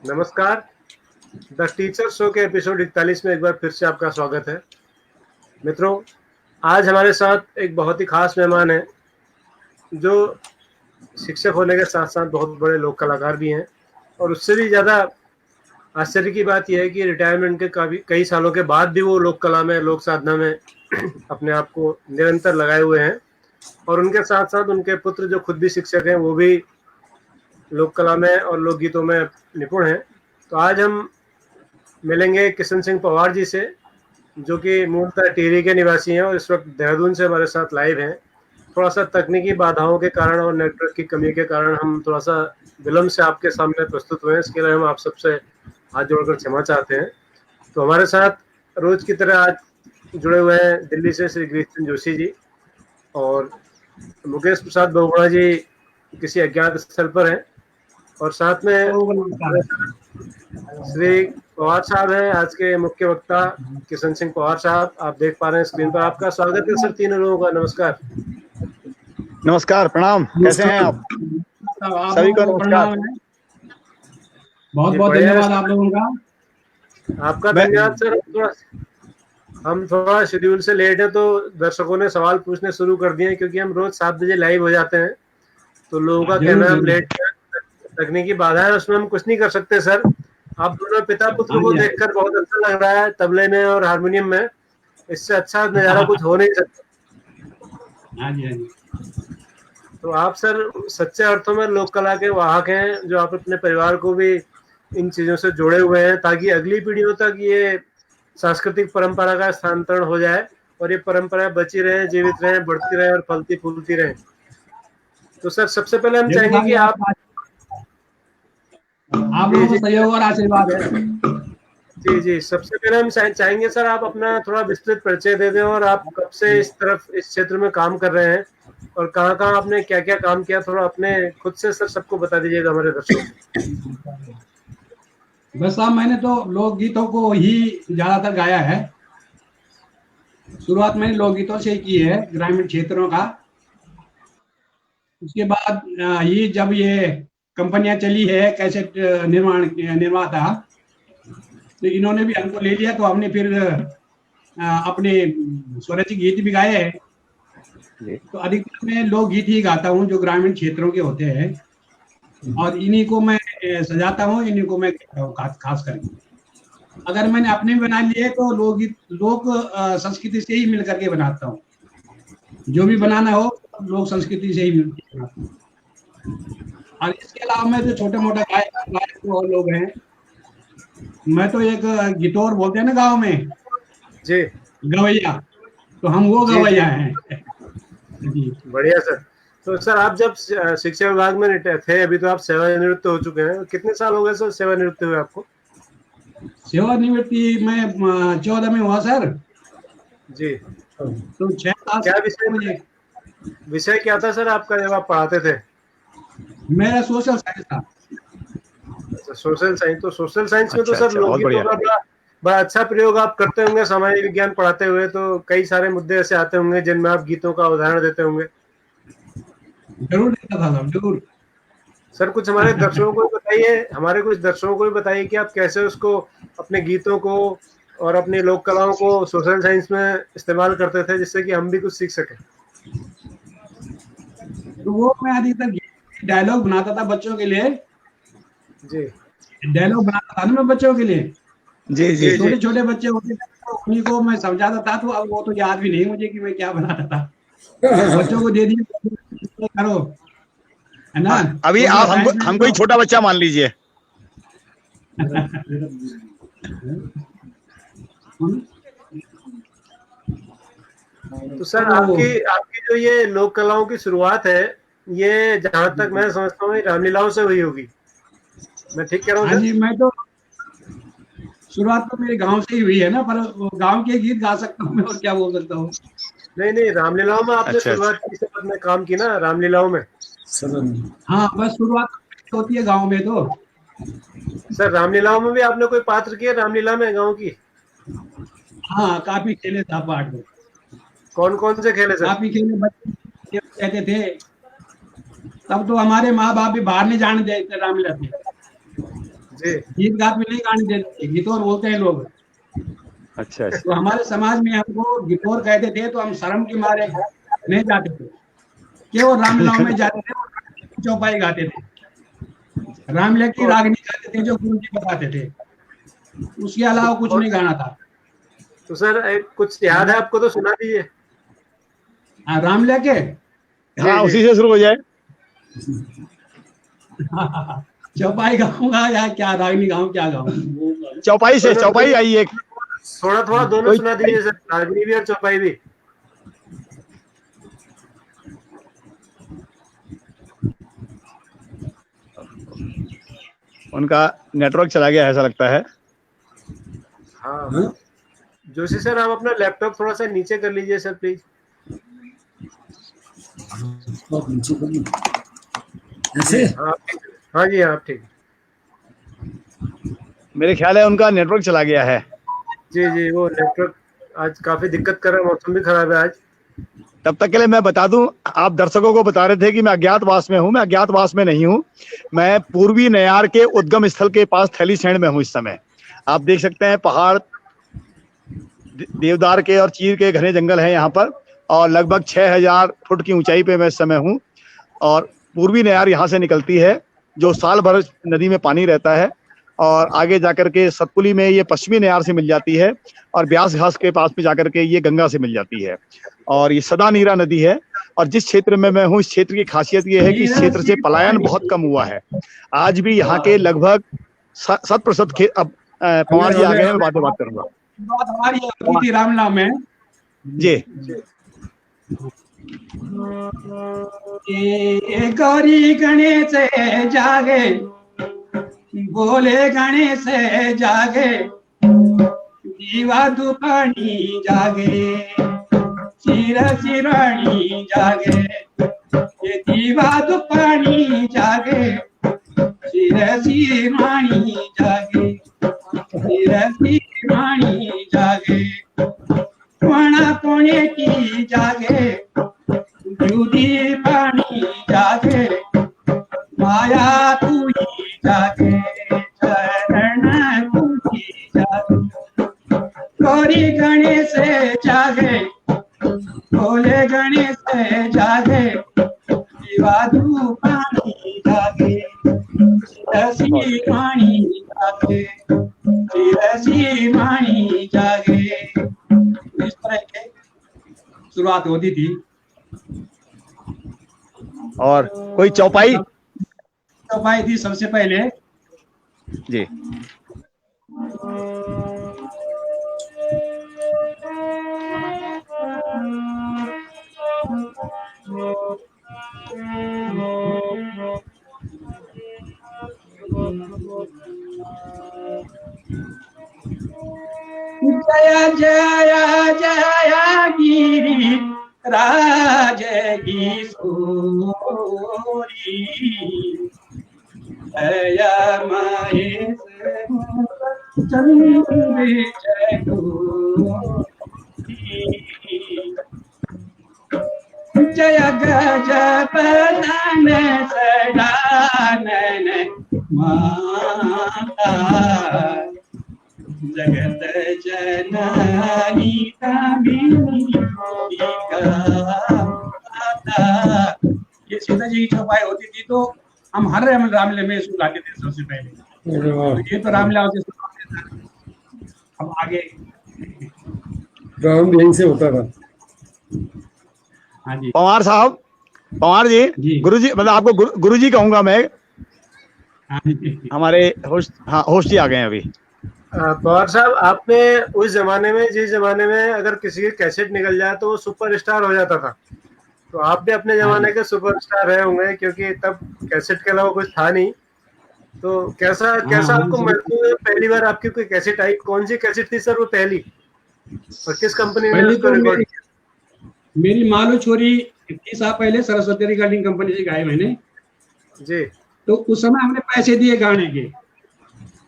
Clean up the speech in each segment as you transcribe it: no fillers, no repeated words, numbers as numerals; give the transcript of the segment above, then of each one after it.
नमस्कार। The teacher show के episode 41 में एक बार फिर से आपका स्वागत है। मित्रों, आज हमारे साथ एक बहुत ही खास मेहमान है जो शिक्षक होने के साथ साथ बहुत बड़े लोक कलाकार भी हैं, और उससे भी ज़्यादा आश्चर्य की बात यह है कि रिटायरमेंट के कई सालों के बाद भी वो लोक कला में, लोक साधना में अपने आप को निरंतर लगाए हुए हैं। और उनके साथ साथ उनके पुत्र जो खुद भी शिक्षक हैं, वो भी लोक कला में और लोकगीतों में निपुण हैं। तो आज हम मिलेंगे किशन सिंह पवार जी से, जो कि मूलतः टिहरी के निवासी हैं और इस वक्त देहरादून से हमारे साथ लाइव हैं। थोड़ा सा तकनीकी बाधाओं के कारण और नेटवर्क की कमी के कारण हम थोड़ा सा विलम्ब से आपके सामने प्रस्तुत हुए हैं। इसके लिए हम आप सबसे हाथ जोड़कर क्षमा चाहते हैं। तो हमारे साथ रोज की तरह आज जुड़े हुए हैं दिल्ली से श्री ग्रीष्म जोशी जी, और मुकेश प्रसाद बहुगुणा जी किसी अज्ञात स्थल पर हैं, और साथ में श्री पवार साहब हैं, आज के मुख्य वक्ता किशन सिंह पवार साहब। आप देख पा रहे हैं स्क्रीन पर। आपका स्वागत है सर, तीनों लोगों का नमस्कार। नमस्कार, प्रणाम। कैसे हैं आप? सभी को नमस्कार। बहुत बहुत धन्यवाद आप लोगों का। आपका धन्यवाद सर। हम थोड़ा शेड्यूल से लेट है, तो दर्शकों ने सवाल पूछने शुरू कर दिए हैं, क्योंकि हम रोज 7 बजे लाइव हो जाते हैं। तो लोगों का कहना है हम लेट है, तकनीकी बाधा है, उसमें हम कुछ नहीं कर सकते सर। आप दोनों पिता पुत्र को देखकर बहुत अच्छा लग रहा है, तबले में और हारमोनियम में। इससे अच्छा नजारा कुछ हो नहीं सकता। तो आप सर सच्चे अर्थों में लोक कला के वाहक हैं, जो आप अपने परिवार को भी इन चीजों से जोड़े हुए हैं, ताकि अगली पीढ़ियों तक ये सांस्कृतिक परंपरा का स्थानांतरण हो जाए और ये परंपरा बची रहे, जीवित रहे, बढ़ती रहे और फलती फूलती रहे। तो सर सबसे पहले हम चाहेंगे कि आप लोगों को सहयोग और आशीर्वाद है। जी, सबसे पहले हम चाहेंगे सर आप अपना थोड़ा विस्तृत परिचय दे दें, और आप कब से इस क्षेत्र में काम कर रहे हैं और कहाँ कहाँ आपने क्या क्या काम किया, थोड़ा अपने खुद से सर सबको बता दीजिएगा हमारे दर्शकों को। बस साहब, मैंने तो लोकगीतों को ही ज्यादातर गाया है। शुरुआत मैंने लोकगीतों से की है, ग्रामीण क्षेत्रों का। उसके बाद ये जब ये कंपनियां चली है कैसेट निर्माता, तो इन्होंने भी हमको ले लिया, तो हमने फिर अपने स्वरचित गीत भी गाए हैं। तो अधिकतर मैं लोकगीत ही गाता हूँ जो ग्रामीण क्षेत्रों के होते हैं, और इन्हीं को मैं सजाता हूँ, इन्हीं को मैं गाता हूँ खास करके। अगर मैंने अपने बना लिए तो लोकगीत लोक संस्कृति से ही मिल करके बनाता हूँ। जो भी बनाना हो लोक संस्कृति से ही मिलकर बनाता हूँ। और इसके अलावा मैं जो छोटे मोटे गायक और लोग हैं, मैं तो एक गिटोर बोलते हैं ना गांव में जी, गवैया, तो हम वो गवैया हैं। बढ़िया सर। तो सर आप जब शिक्षा विभाग में थे, अभी तो आप सेवानिवृत्त हो चुके हैं, कितने साल हो गए सर सेवानिवृत्त हुए आपको? सेवानिवृत्ति में 14 में हुआ सर जी। तो 6 साल। क्या विषय क्या था सर आपका जब आप पढ़ाते थे? मेरा सोशल साइंस था। Social science. तो सोशल साइंस में तो सर लोकगीतों का बड़ा अच्छा प्रयोग आप करते होंगे। सामाजिक विज्ञान पढ़ाते हुए तो कई सारे मुद्दे ऐसे आते होंगे जिनमें आप गीतों का उदाहरण देते होंगे। जरूर देता था सर, जरूर। सर कुछ हमारे दर्शकों को बताइए कि आप कैसे उसको अपने गीतों को और अपनी लोक कलाओं को सोशल साइंस में इस्तेमाल करते थे, जिससे कि हम भी कुछ सीख सकें। तो वो मैं अधिकतर डायलॉग बनाता था बच्चों के लिए। जी, डायलॉग बनाता था ना मैं बच्चों के लिए। जी, छोटे छोटे बच्चे होते थे, तो उन्हीं को मैं समझाता था। तो अब वो तो याद भी नहीं मुझे कि मैं क्या बनाता था। बच्चों को दे दिए, करो, है ना। अभी आप हमको ही छोटा बच्चा मान लीजिए। तो सर आपकी जो ये लोक कलाओं की शुरुआत है, ये जहां तक मैं समझता हूँ रामलीलाओं से हुई होगी। मैं ठीक कह रहा हूँ? हाँ जी, मैं तो शुरुआत तो मेरे गांव से ही हुई है ना, पर गांव के गीत गा सकता हूँ मैं, और क्या बोल सकता हूँ। नहीं, रामलीलाओं में आपने शुरुआत की, काम की ना रामलीलाओं में। हाँ, बस शुरुआत होती है गांव में। तो सर रामलीलाओं में भी आपने कोई पात्र किया रामलीला में गांव की? हाँ, काफी खेले था पाठ में। कौन कौन से खेले सर? काफी खेले, बच्चे कहते थे तब तो हमारे माँ बाप भी बाहर नहीं जाने देते रामलीला में। जी गीत गात भी नहीं गाने देते, गितौर बोलते हैं लोग। अच्छा अच्छा। तो हमारे समाज में हमको गितौर कहते थे, तो हम शर्म के मारे नहीं जाते थे, केवल रामलीला में जाते थे और चौपाई गाते थे। रामलीला की रागनी गाते थे जो गुरु जी बताते थे, उसके अलावा कुछ नहीं गाना था। तो सर कुछ याद है आपको तो सुना दीजिए। रामलीला के हाँ जी। उसी से शुरू हो जाए। चौपाई गाऊंगा या क्या रागनी गाऊं, क्या गाऊं? चौपाई से, चौपाई आई एक। थोड़ा थोड़ा दोनों सुना दीजिए सर, रागनी भी और चौपाई भी। उनका नेटवर्क चला गया ऐसा लगता है। हाँ जोशी सर, आप अपना लैपटॉप थोड़ा सा नीचे कर लीजिए सर प्लीज। ऐसे? हाँ जी आप ठीक। मेरे ख्याल है उनका नेटवर्क चला गया है। जी जी, वो नेटवर्क आज काफी दिक्कत कर रहा है, मौसम भी खराब है आज। तब तक के लिए मैं बता दूं, आप दर्शकों को बता रहे थे कि मैं अज्ञातवास में हूं। मैं अज्ञातवास में नहीं हूं, मैं पूर्वी नयार के उद्गम स्थल के पास थैलीसैंण में हूं इस समय। आप देख सकते हैं पहाड़, देवदार के और चीर के घने जंगल हैं यहाँ पर, और लगभग 6000 फुट की ऊंचाई पे मैं इस समय हूँ। और पूर्वी नयार यहाँ से निकलती है, जो साल भर नदी में पानी रहता है, और आगे जाकर के सतपुली में ये पश्चिमी नयार से मिल जाती है, और ब्यास घास के पास में जाकर के ये गंगा से मिल जाती है। और ये सदा नीरा नदी है। और जिस क्षेत्र में मैं हूँ, इस क्षेत्र की खासियत ये है कि इस क्षेत्र से पलायन बहुत कम हुआ है। आज भी यहाँ के लगभग 100% पवार जी आ गए हैं, मैं बात करूंगा। बात हमारी होती थी रामलीला में जी। गौरी गणेश जागे, बोले गणेश जागे, दीवा दुपानी जागे, चिर चिरानी जागे, ये दीवा दुपानी जागे, चिर चिरानी जागे, चिर चिरानी जागे, कोणा कोणे की जागे, जुदी पानी जागे, माया तू ही जागे, चरण तू ही जागे, गौरी गणेश जागे, भोले गणेश जागे, दिवादू पानी जागे, रसी पानी जागे, रसी पानी जागे। इस तरह के शुरुआत होती थी। और कोई चौपाई? चौपाई थी सबसे पहले जी। जय जय जय गिरी राज किशोरी, जय महेश चंद्र जय गजपतन सदानन माता, जगत जननी कामिनी माता। ये सीता जी की चौपाई होती थी, तो हम हर रामलीला में इसको गाते थे सबसे पहले। तो ये तो रामलीला से अब आगे राम यहीं से होता था। हाँ जी पवार साहब, पवार जी, गुरुजी, मतलब आपको गुरुजी कहूंगा मैं। हाँ जी। हमारे होस्ट जी आ गए हैं अभी। पवार साहब, आपने उस जमाने में, जिस जमाने में अगर किसी की कैसेट निकल जाए तो वो सुपरस्टार हो जाता था, तो आप भी अपने जमाने के सुपरस्टार रहे होंगे, क्योंकि तब कैसेट के अलावा कुछ था नहीं। तो कैसा आपको महसूस हुआ पहली बार आपकी कोई कैसेट आई? कौन सी कैसेट थी सर वो पहली, और किस कंपनी ने उसको रिकॉर्ड किया? मेरी मालू छोरी 30 साल पहले सरस्वती रिकॉर्डिंग कंपनी से गाए मैंने जी। तो उस समय हमने पैसे दिए गाने के।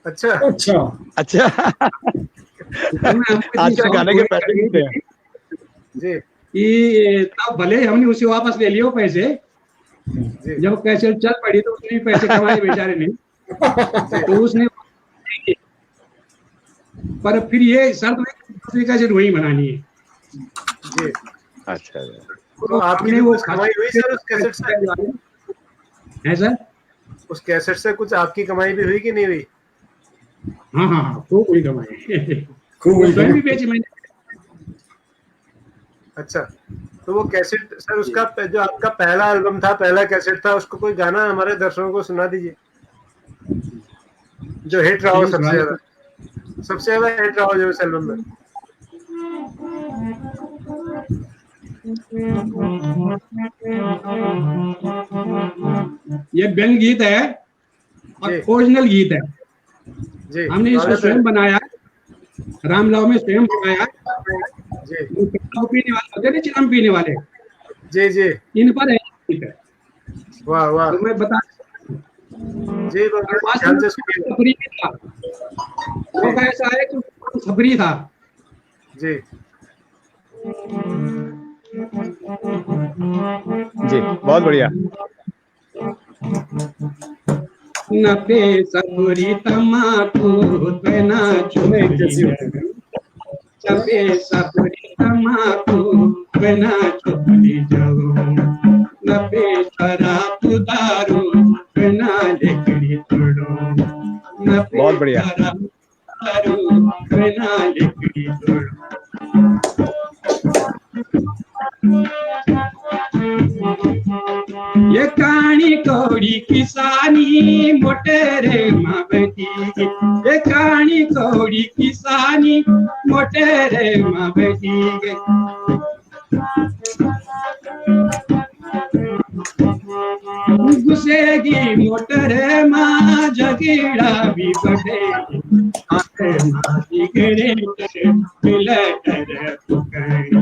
अच्छा अच्छा अच्छा। आजकल गाने के पैसे नहीं थे जी। कि तब भले हमने उसे वापस ले लियो पैसे, जी जब कैसेट चल पड़ी तो उसने भी पैसे कमाए बेचारे ने, तो उसने, पर फिर ये शर्त में दूसरी कैसेट वही बनानी है। जी। अच्छा तो आपकी हमने भी वो कुछ कमाई हुई सर उस कैसेट से? है सर? उस कैसेट से कुछ आपकी कमाई भी हुई कि नहीं हुई? हाँ हाँ हाँ, खूब वही कमाए, खूब वो स्वयं भी बेची मैंने। अच्छा, तो वो कैसेट सर, उसका जो आपका पहला एल्बम था, पहला कैसेट था, उसको कोई गाना हमारे दर्शकों को सुना दीजिए जो हिट रहा हो, सबसे ज्यादा हिट रहा हो जो इस एल्बम में। ये व्यंग गीत है और जी ओरिजिनल गीत है। जी, हमने इसको स्वागत है। स्वयं बनाया, रामलाव में स्वयं बनाया। जी जो चिलम पीने वाले होते थे, चिलम पीने वाले, जी जी, इन पर है गीत है। वाह वाह तो मैं बता, जी, और वास्तव ध्यान में से सुनिए। सफरी भी था, वो ऐसा है कि सफरी था। जी जी, बहुत बढ़िया। न पे सफरी तमाकू ना नहीं, कैसी होती है? सबे सफरी तमाकू ना चुपली जाओ, न पे शराब दारू ना लेकड़ी तोड़ो, न पे बहुत बढ़िया। शराब दारू ना लेकड़ी तोड़ो। ये कहानी कौड़ी किसानी मोटेरे माँ बेटी की, ये कहानी कौड़ी किसानी मोटेरे माँ बेटी की। घुसेगी मोटरे माँ जगीड़ा भी बढ़ेगी, आते माँ सिगरेट पिले तेरे पुकारी,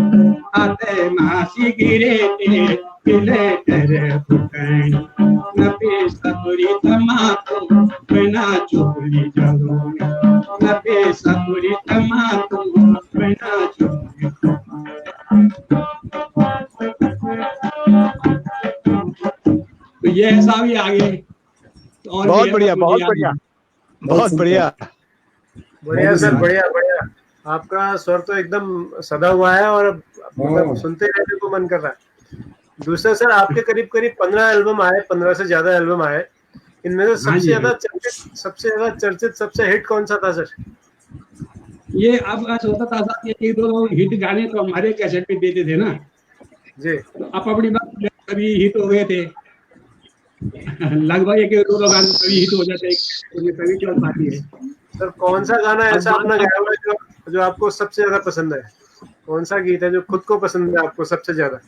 आते माँ सिगरेट पिले तेरे पुकारी, न पे सतुरी तमाकू बिना चुपली जाओ, न पे सतुरी तमाकू बिना चुपली। तो ये ऐसा भी आगे और बहुत भी बढ़िया, मुझे बहुत याद बढ़िया, नहीं। बहुत बढ़िया। बढ़िया सर, बहुत बढ़िया बढ़िया। आपका स्वर तो एकदम सदा हुआ है और मतलब हाँ। सुनते रहने को मन कर रहा है। दूसरा सर, आपके करीब करीब 15 एल्बम आए, 15 से ज्यादा एल्बम आए। इनमें से हाँ जी, हाँ। सबसे ज्यादा चर्चित, सबसे हिट कौन सा था सर? ये अब ऐसा होता था साहब, ये एक दो हिट गाने तो हमारे कैसेट पे देते थे ना, जी तो आप अपनी बात कभी हिट हो गए थे, लगभग एक दो गाने कभी हिट हो जाते हैं, कभी चल पाती है। सर, कौन सा गाना अब ऐसा आपने बात गाया हुआ है जो आपको सबसे ज्यादा पसंद है? कौन सा गीत है जो खुद को पसंद है आपको सबसे ज्यादा?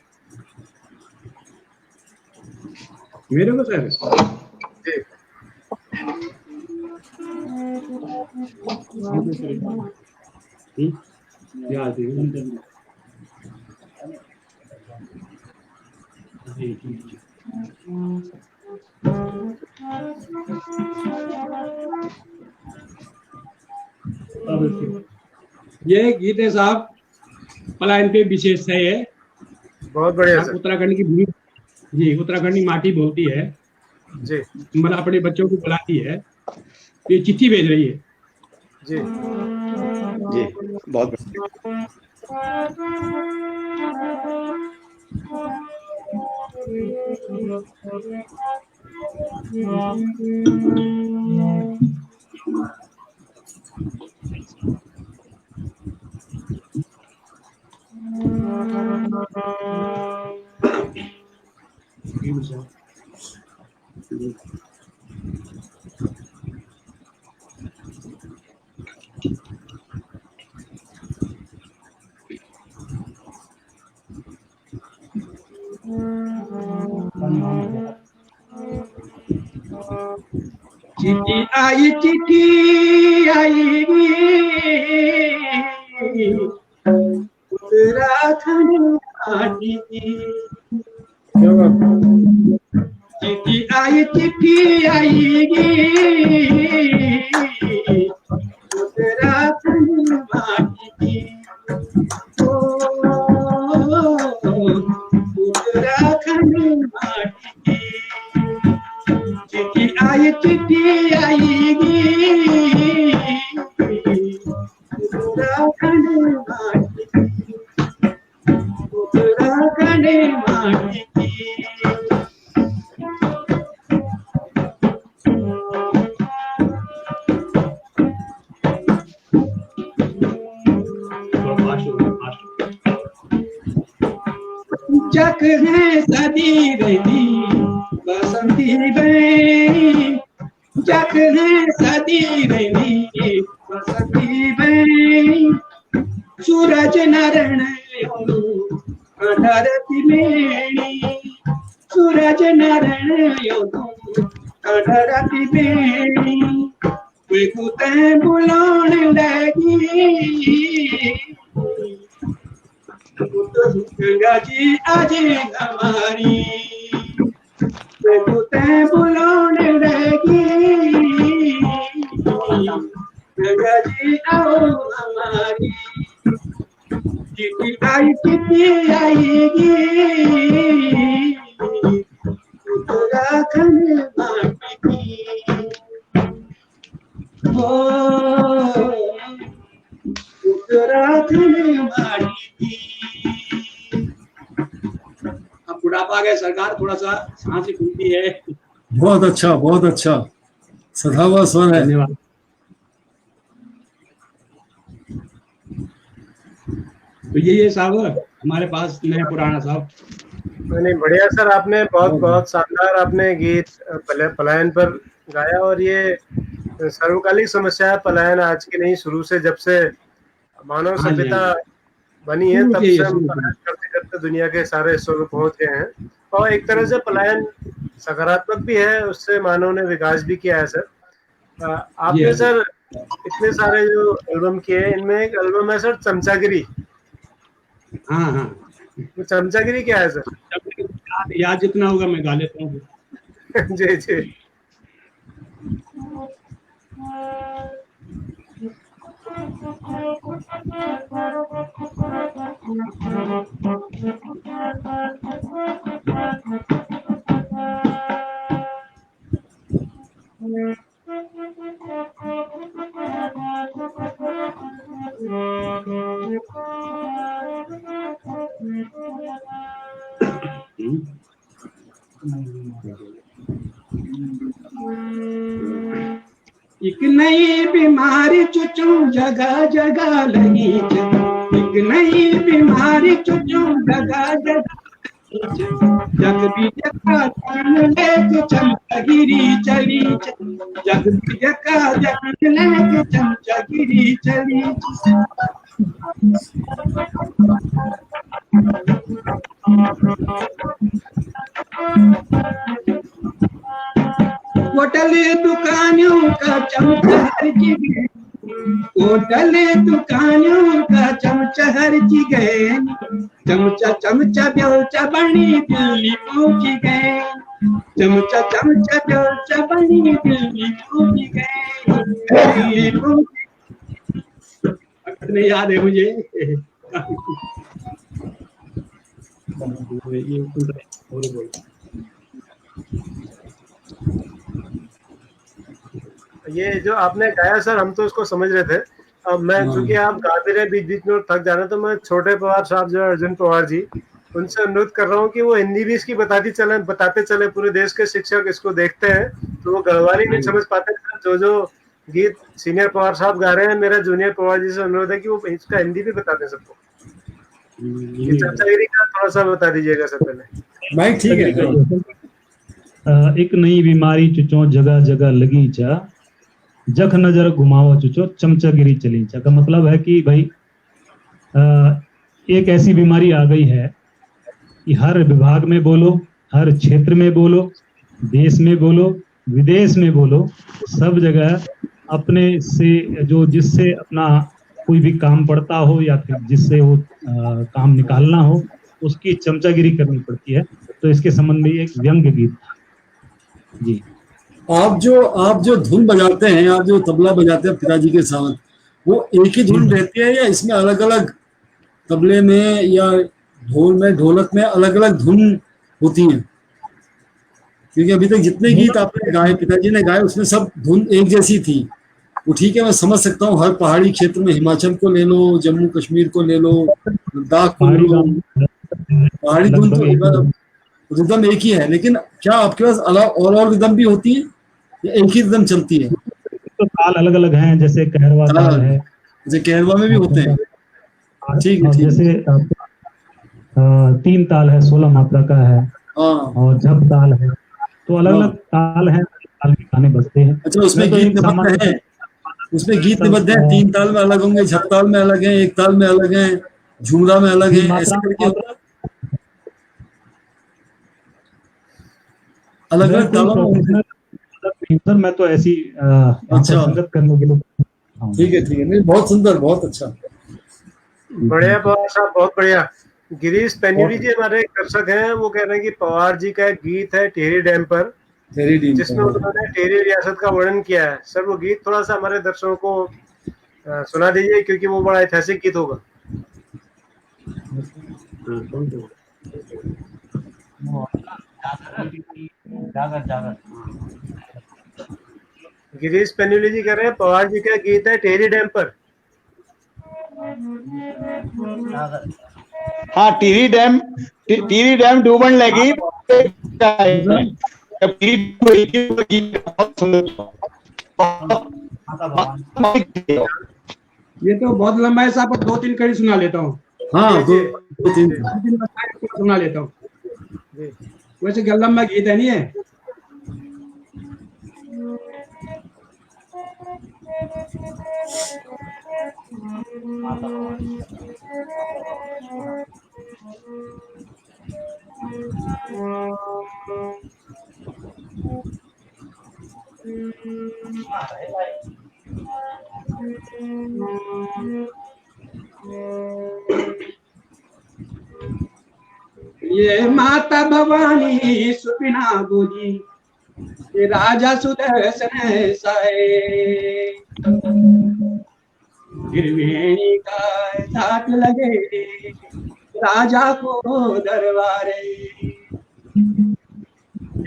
मेरे को सर, जी याद है। ये गीत है साहब, पलायन पे विशेष है ये। बहुत बढ़िया सर। उत्तराखंड की भूमि, जी, उत्तराखंड की माटी बोलती है, जी मतलब अपने बच्चों को बुलाती है, ये चिट्ठी भेज रही है। जी जी, बहुत बढ़िया। चिट्ठी आई, चिट्ठी आई, उत्तराखंड माटी की। क्या बात है? चिट्ठी आई, चिट्ठी आएगी, उत्तराखंड माटी की। ओ, उत्तराखंड माटी की। चिट्ठी आएगी उत्तराखंड माटी की, उत्तराखंड माटी की। जग है सदी रही बसंती बे, जग है सदी रही बसंती बे, सूरज नरण धरती मेरी, सूरज नरण धरती मेरी, वे कुतें बुलाने लगी गंगा जी आज हमारी, वे कुतें बुलाने लगी गंगा जी आओ हमारी। चिट्ठी आई चिट्ठी आएगी उत्तराखंड माटी की, ओ उत्तराखंड माटी की। अब बुढ़ापा आ गया, सरकार थोड़ा सा सांस फूलती है। बहुत अच्छा, बहुत अच्छा, सधा हुआ स्वर है। धन्यवाद। तो ये साहब हमारे पास नया पुराना साहब। नहीं, बढ़िया सर, आपने बहुत बहुत शानदार आपने गीत पलायन पर गाया। और ये सर्वकालिक समस्या है पलायन, आज की नहीं, शुरू से जब से मानव सभ्यता बनी है तब से हम पलायन करते करते दुनिया के सारे हिस्सों में पहुंच गए हैं। और एक तरह से पलायन सकारात्मक भी है, उससे मानव ने विकास भी किया है सर। आपने सर इतने सारे जो एल्बम किए, इनमें एक एल्बम है सर चमचागिरी। हाँ हाँ, तो चमचागिरी क्या है सर? याद जितना होगा मैं गा लेता हूँ। जी जी। एक नई बीमारी चुचू जगह जगह लगी, एक नई बीमारी चुचू जगह जगह, जग भी जगह जान लेके चमचागिरी चली, जग भी जगह जान लेके चमचागिरी चली। होटल दुकानों का चमचा हर जगह, होटल दुकानों का चमचा हर जगह, चमचा चमचा बेलचा बनी दिल्ली पहुंच गए, चमचा चमचा बेलचा बनी दिल्ली पहुंच गए, दिल्ली पहुंच। नहीं याद है मुझे। ये जो आपने गाया सर, हम तो उसको समझ रहे थे। अब मैं, चूंकि आप गा भी रहे बीच बीच में थक जाना, तो मैं छोटे पवार साहब जो अर्जुन पवार जी, उनसे अनुरोध कर रहा हूँ कि वो हिंदी भी इसकी बताते चले। पूरे देश के शिक्षक इसको देखते हैं तो वो गढ़वाली नहीं समझ पाते। जो जो गीत सीनियर पवार साहब गा रहे हैं, मेरा जूनियर पवार जी से अनुरोध है कि वो इसका हिंदी भी बताते सबको। चमचागिरी का थोड़ा सा बता दीजिएगा सर पहले। भाई ठीक है। एक नई बीमारी चुचो जगह जगह लगी चा, जख नजर घुमाओ चुचो चमचागिरी चली चा। का मतलब है कि भाई एक ऐसी बीमारी आ गई है कि हर विभाग में बोलो, हर क्षेत्र में बोलो, देश में बोलो, विदेश में बोलो, सब जगह अपने से जो जिससे अपना कोई भी काम पड़ता हो या फिर जिससे वो काम निकालना हो, उसकी चमचागिरी करनी पड़ती है। तो इसके संबंध में एक व्यंग्य गीत था जी। आप जो धुन बजाते हैं, आप जो तबला बजाते हैं पिताजी के साथ, वो एक ही धुन रहती है या इसमें अलग अलग तबले में या ढोल में, ढोलक में अलग अलग धुन होती है? क्योंकि अभी तक जितने गीत आपने गाए, पिताजी ने गाए, उसमें सब धुन एक जैसी थी। वो ठीक है, मैं समझ सकता हूँ, हर पहाड़ी क्षेत्र में, हिमाचल को ले लो, जम्मू कश्मीर को ले लो, लद्दाख को ले पहाड़ी लो, गाँव पहाड़ी धुन लगभग एक ही तो धुन। रिदम एक ही है। लेकिन क्या आपके पास अलग और रिदम भी होती है या एक ही रिदम चलती है? तो ताल अलग अलग हैं, जैसे कहरवा ताल है, जैसे केरला में भी होते हैं। ठीक है, और ठीक है। जैसे 3 ताल है, 16 मात्रा का है, हाँ और झप ताल है। तो अलग हाँ। अलग ताल है, ताल के गाने बजते हैं। अच्छा, उसमें मैं तो गीत एक निबद्ध सामान्य है? उसमें गीत निबद्ध है? 3 ताल में अलग होंगे, झप ताल में अलग है, एक ताल में अलग है, झूमरा में अलग है, ऐसे करके अलग मैं अलग कोई तालों में होते हैं। प्रोफेशनल मैं तो ऐसी अच्छा। संगत करने के लिए। ठीक है, ठीक है। नहीं, बहुत सुंदर, बहुत अच्छा। बढ़िया पवार साहब, बहुत बढ़िया। गिरीश पेन्यूरी जी हमारे एक दर्शक हैं, वो कह रहे हैं कि पवार जी का एक गीत है टेढ़ी डैम पर, वेरी डीप। जिसमें उन्होंने टेढ़ी रियासत का वर्णन किया है। सर वो गीत थोड़ा सा हमारे दर्शकों को सुना दीजिए, क्योंकि वो बड़ा ऐतिहासिक गीत होगा। गिरीश पेन्यूली जी कह रहे हैं पवार जी का गीत है टेढ़ी डैम पर। हाँ, टीरी डैम डूबन लगी। ये तो बहुत लंबा है साहब, 2-3 कड़ी सुना लेता हूँ। हाँ, जी, दो तीन। सुना लेता हूँ। जी। वैसे क्या लंबा गीत है नहीं है। ये माता भवानी सुपिना गोजी, ये राजा सुदर्शन साए, त्रिवेणी का ठाट लगे राजा को दरबारे।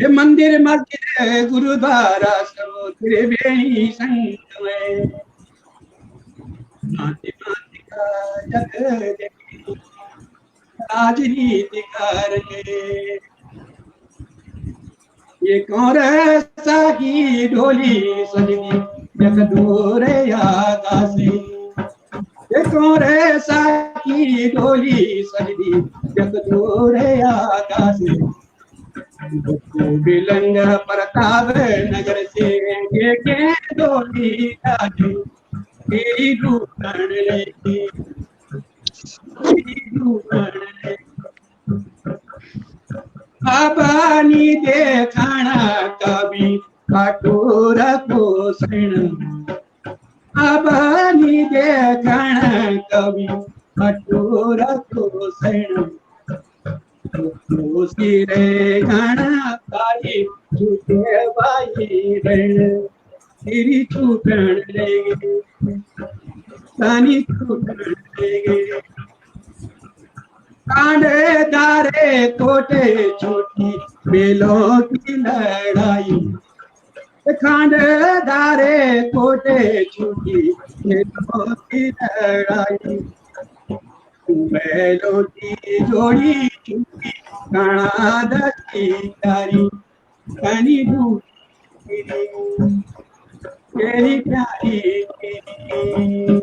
ये मंदिर मस्जिद गुरुद्वारा सब त्रिवेणी संग में, भांति भांति का जग देखी राजनीति करके। ये कौन सा की ढोली सजनी जग दूरे आकाशी, ये कौन सा की ढोली सजनी जग दूरे आकाशी। बिलंग प्रताप नगर से ये के डोली राजू तेरी ढूंढ लेगी, बाबानी देखाना कभी कठोर को सैन, बाबानी देखाना कभी कठोर को सैन। सिरे गाना पाई झूठे बाई रण, तेरी छूटन लेगी तानी छूटन लेगी। कांडे दारे कोटे छोटी बेलों की लड़ाई, कांडे दारे कोटे छोटी बेलों की लड़ाई। बैलों की जोड़ी छुपी काना दती तारी, कनी दूरी तेरी प्यारी तेरी।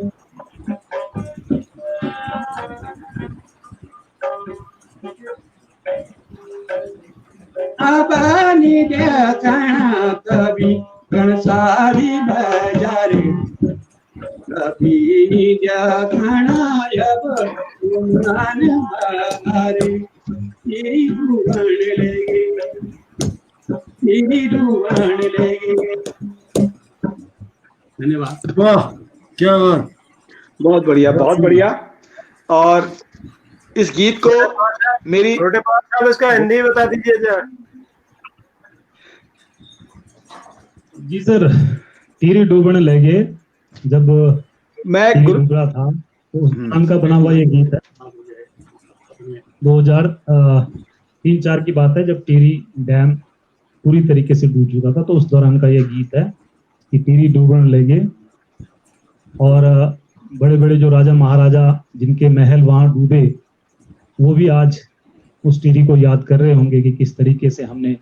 आबानी देखना कभी घनसारी बाजारे, कभी देखना अब गुमान बारे। तेरी ढूंढ लेगी, तेरी ढूंढ लेगी। धन्यवाद। वाह, क्या बात। बहुत बढ़िया, बहुत बढ़िया। और इस गीत को मेरी छोटे पवार साहब इसका हिंदी बता दीजिए जरा। जी सर, टीरी डूबने लगे, जब मैं टीरी डूब रहा था तो उस स्थान का बना हुआ ये गीत है। 2003-4 की बात है, जब टीरी डैम पूरी तरीके से डूब चुका था। तो उस दौरान का यह गीत है कि टीरी डूबन लगे। और बड़े बड़े जो राजा महाराजा जिनके महल वहां डूबे, वो भी आज उस टीरी को याद कर रहे होंगे कि किस तरीके से हमने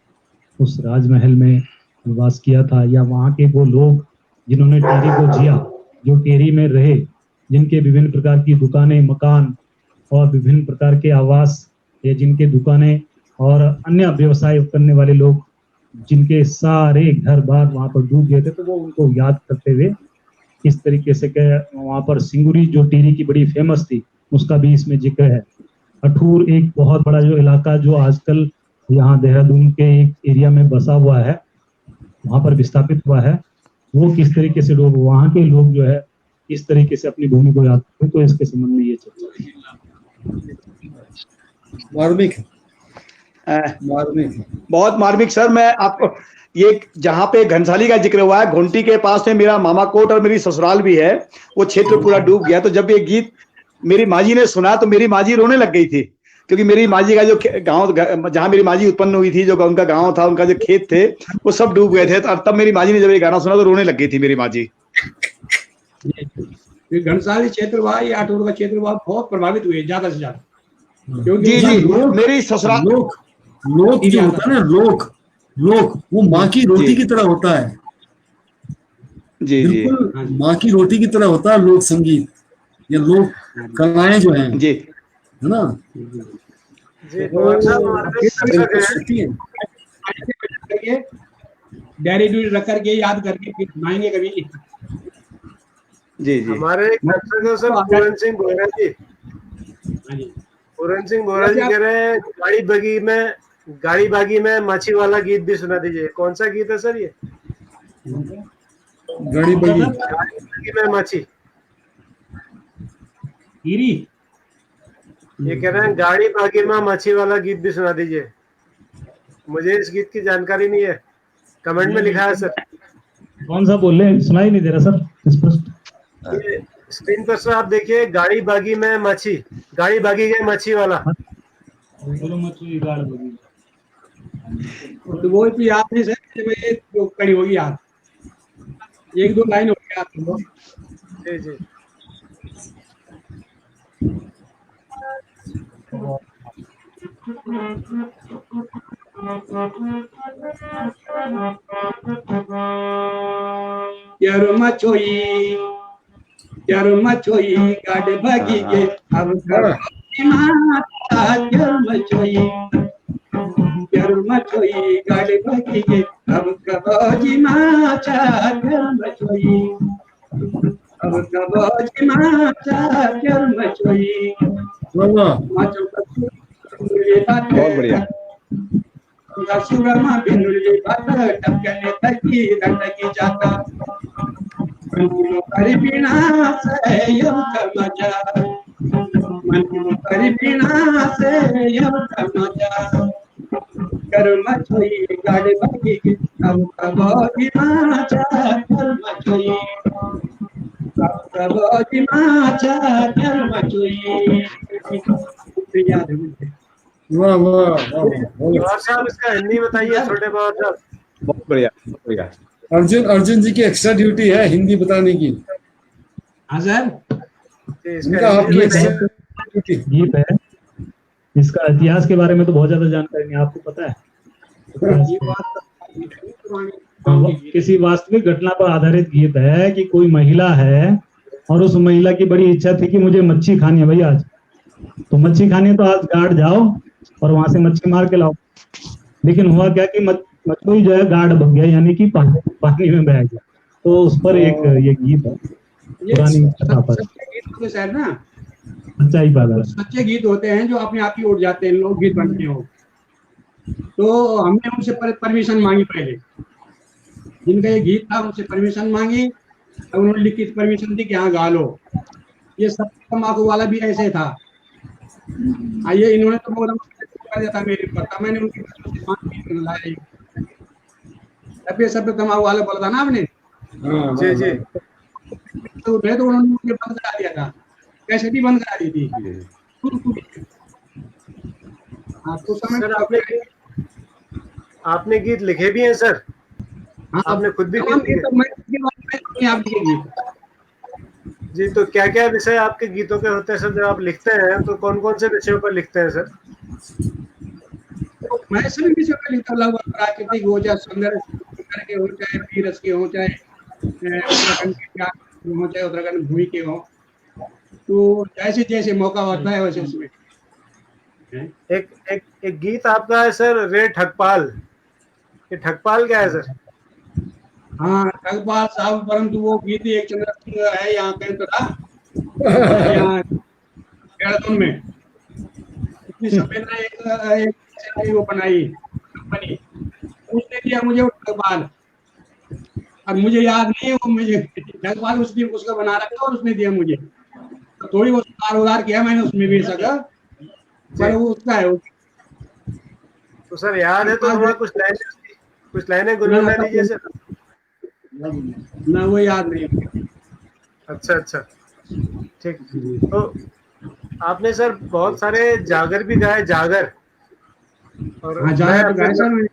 उस राजमहल में निवास किया था, या वहाँ के वो लोग जिन्होंने टिहरी को जिया, जो टिहरी में रहे, जिनके विभिन्न प्रकार की दुकानें, मकान और विभिन्न प्रकार के आवास, या जिनके दुकानें और अन्य व्यवसाय करने वाले लोग, जिनके सारे घर बार वहाँ पर डूब गए थे, तो वो उनको याद करते हुए इस तरीके से वहाँ पर सिंगुरी जो टिहरी की बड़ी फेमस थी, उसका भी इसमें जिक्र है। अठूर एक बहुत बड़ा जो इलाका जो आजकल यहाँ देहरादून के एक एरिया में बसा हुआ है, वहां पर विस्थापित हुआ है, वो किस तरीके से लोग, वहाँ के लोग जो है इस तरीके से अपनी भूमि को याद करते, तो इसके संबंध में ये चर्चा मार्मिक बहुत मार्मिक सर। मैं आपको ये जहाँ पे घनसाली का जिक्र हुआ है, घोंटी के पास में मेरा मामा कोट और मेरी ससुराल भी है, वो क्षेत्र पूरा डूब गया। तो जब ये गीत मेरी माजी ने सुना तो मेरी माजी रोने लग गई थी, क्योंकि मेरी माजी का जो गांव, जहां मेरी माजी उत्पन्न हुई थी, जो उनका गांव था, उनका जो खेत थे, वो सब डूब गए थे। तो तब मेरी माजी ने जब ये गाना सुना तो रोने लग गई थी मेरी माजी। घनसाली क्षेत्र हुआ या अठूर का क्षेत्र हुआ बहुत प्रभावित हुए ज्यादा से ज्यादा, जी जी। मेरी ससुराल लोक जो होता है ना, लोक वो माँ की रोटी की तरह होता है। जी जी, बिल्कुल माँ की रोटी की तरह होता है लोक संगीत या लोक कलाएं जो हैं, जी, है ना। डायरी डूरी रख करके याद करके फिर सुनाएंगे कभी। जी जी। हमारे पूरन सिंह बोरा जी, पूरन सिंह बोरा जी कह रहे हैं गाड़ी बागी में माछी वाला गीत भी सुना दीजिए। कौन सा गीत है सर ये? गाड़ी बागी में माछी, ये कह रहे हैं गाड़ी बागी में माछी वाला गीत भी सुना दीजिए। मुझे इस गीत की जानकारी नहीं है, कमेंट में लिखा है सर। कौन सा बोल रहे, सुनाई नहीं दे रहा सर स्पष्ट। स्क्रीन पर सर आप देखिए, गाड़ी बागी में माछी, गाड़ी बागी गए माछी वाला। तो वो तो याद नहीं सर, ये जो कड़ी होगी याद, एक दो लाइन हो गया आपको। जी जी। यारो मचोई गाड़ भागी गे अब यारो मचोई गाड़ भागी गे अब कबोजी माचा यारो मचोई अब कबोजी माचा यारो मचोई। बहुत बढ़िया। सुरमा बिनुली बात टपकने तकी रटकी जाता मन करी बिना से यम मजा, मन करी बिना से यम मजा। कर मचोई गाड़ी बागी अब कबोजी माचा कर मचोई, अब कबोजी माचा कर मचोई। याद है मुझे। वाह वाह साहब इसका हिंदी बताइए छोटे बाबा साहब। बहुत बढ़िया, बहुत बढ़िया। अर्जुन जी की एक्स्ट्रा ड्यूटी है हिंदी बताने की। हाँ सर, इनका आपकी एक्स्ट्रा ड्यूटी गीत है। इसका इतिहास के बारे में तो बहुत ज्यादा जानकारी नहीं, आपको पता है? किसी वास्तविक घटना पर आधारित गीत है कि कोई महिला है और उस महिला की बड़ी इच्छा थी कि मुझे मच्छी खानी है भाई आज, तो मच्छी खानी है तो आज घाट जाओ और वहां से मच्छी मार के लाओ। लेकिन हुआ क्या कि मछली जो है घाट बन गया, यानी कि पानी में बह गया। तो उस पर एक ये गीत है पुरानी कथा पर। सर ना सच्चाई पाला, सच्चे गीत होते हैं जो अपने आप ही उड़ जाते हैं, लोग गीत बनते हो। तो हमने उनसे परमिशन मांगी पहले, जिनका ये गीत था उनसे परमिशन मांगी, तो उन्होंने लिखित परमिशन दी कि हाँ गा लो। ये सब तम्बाकू वाला भी ऐसे था। आइए इन्होंने तो बहुत था मेरे ऊपर, मैंने उनकी सब तम्बाकू वाला बोला था ना आपने। जी जी। तो उन्होंने मुझे बंद करा दिया था, कैसे भी बंद करा दी थी। हाँ तो समय आपने गीत लिखे भी हैं सर? हाँ, आपने खुद भी तमाम गीत लिखे? गीत तो मैं अपने बारे में अपने आप लिखे गीत। जी, तो क्या क्या विषय आपके गीतों के होते हैं सर? जब आप लिखते हैं तो कौन कौन से विषयों पर लिखते हैं सर? तो मैं सभी विषयों में लिखता हूँ, लगभग प्राकृतिक हो, चाहे सौंदर्य के हो, चाहे वीरस के हो, चाहे उत्तराखंड के क्या हो, चाहे उत्तराखंड भूमि के हो। तो जैसे जैसे मौका होता है वैसे उसमें एक एक एक गीत आपका है सर, रे ठगपाल। ये ठगपाल क्या है सर? हाँ, ठगपाल साहब, परंतु वो गीत एक चंद्र सिंह है यहाँ कहीं तो था, यहाँ देहरादून में। इतनी सफेद ने एक वो बनाई कंपनी, उसने दिया मुझे वो ठगपाल। अब मुझे याद नहीं है वो, मुझे ठगपाल उसने उसका बना रखा और उसने दिया मुझे। तो थोड़ी बहुत सुधार किया मैंने उसमें भी सका, पर वो उसका है वो। तो सर याद है तो थोड़ा कुछ लाइनें गुनगुना दीजिए सर। ना, वो याद नहीं। अच्छा अच्छा, ठीक। तो आपने सर बहुत सारे जागर भी गाए, जागर। और हाँ, जागर तो गाए सर।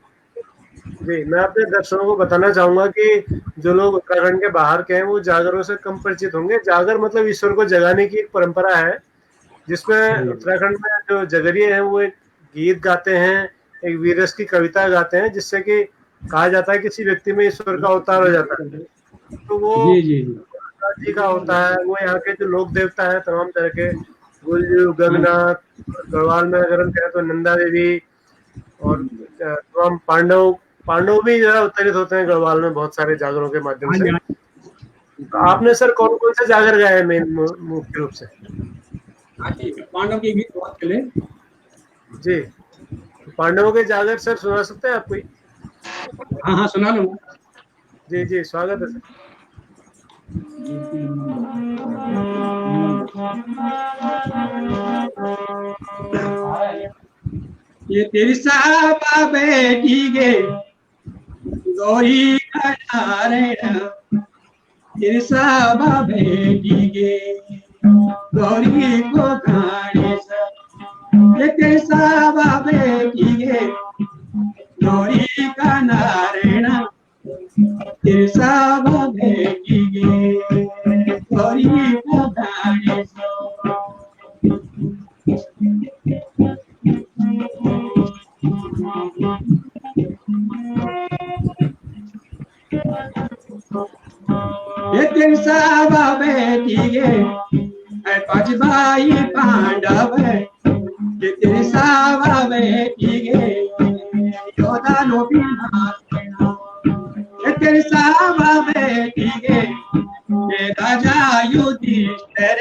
जी, मैं अपने दर्शकों को बताना चाहूंगा कि जो लोग उत्तराखंड के बाहर के हैं वो जागरों से कम परिचित होंगे। जागर मतलब ईश्वर को जगाने की एक परंपरा है, जिसमें उत्तराखंड में जो जगरिये हैं वो एक गीत गाते हैं, एक वीरस की कविता गाते हैं, जिससे कि कहा जाता है किसी व्यक्ति में ईश्वर का अवतार हो जाता है। तो वो जी का होता है। वो यहाँ के जो लोक देवता है तमाम तरह के, गुलजू, गंगनाथ, गढ़वाल में अगर हम कहें तो नंदा देवी, और तमाम पांडव भी जरा उत्तरित होते हैं गढ़वाल में बहुत सारे जागरों के माध्यम से। तो आपने सर कौन कौन से जागर गाए हैं मेन मुख्य रूप से? पांडव के गीत बहुत चले जी, पांडवों के जागर सर सुना सकते हैं आप कोई? हाँ हाँ, सुना लूँ। जी जी, स्वागत है सर। ये तेरी साबा बेटी गे गौरी नारे, तेरी साबा बेटी गे गौरी को खाने सा, ये तेरी साबा बेटी गे गौरी का नारायण, तेरी साबा बेटी गे गौरी को खाने सा। ये तेरी साबा बेटी गे पांच भाई पांडव, ये तेरी साबा बेटी गे योधा लो ये तेरी साबा बेटी गे ये राजा युधिष्ठिर,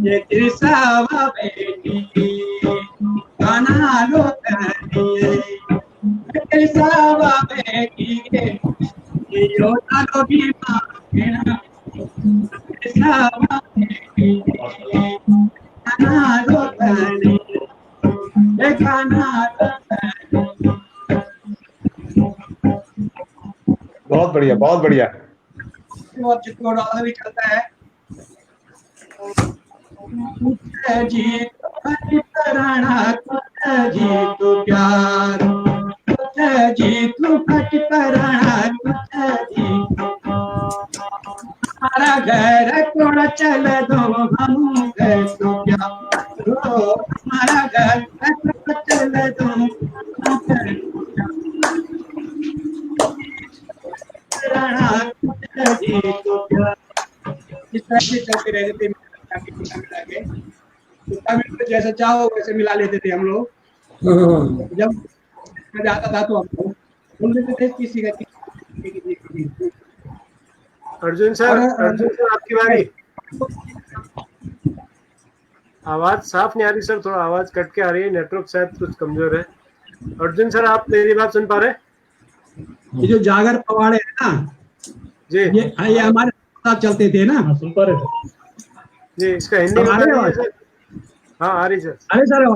ये तेरी साबा बेटी गाना लो तेरी साबा बेटी गे योधा लो भीमा, तेरी साबा बेटी गाना लो गाना लो। बहुत बढ़िया, बहुत बढ़िया। और चित्तौड़ भी चलता है। जी पराना जी तो प्यार, जी तू फट पराना जी, हमारा घर थोड़ा चल दो हम घर तो प्यार, हमारा घर थोड़ा चल दो हम घर जी तो प्यार। इस तरह से चलते रहते थे, जैसा चाहो वैसे मिला लेते थे हम लोग। जब जाता था तो हम लोग बोल देते थे किसी का अर्जुन सर आपकी बारी। आवाज साफ नहीं आ रही सर, थोड़ा आवाज कट के आ रही है, नेटवर्क शायद कुछ कमजोर है। अर्जुन सर, आप मेरी बात सुन पा रहे हैं? ये जो जागर पवाड़े है ना जी, ये हमारे साथ चलते थे ना। सुन पा रहे थे जी, इसका हिंदी में बता दीजिए सर। हाँ आ रही सर। अरे सर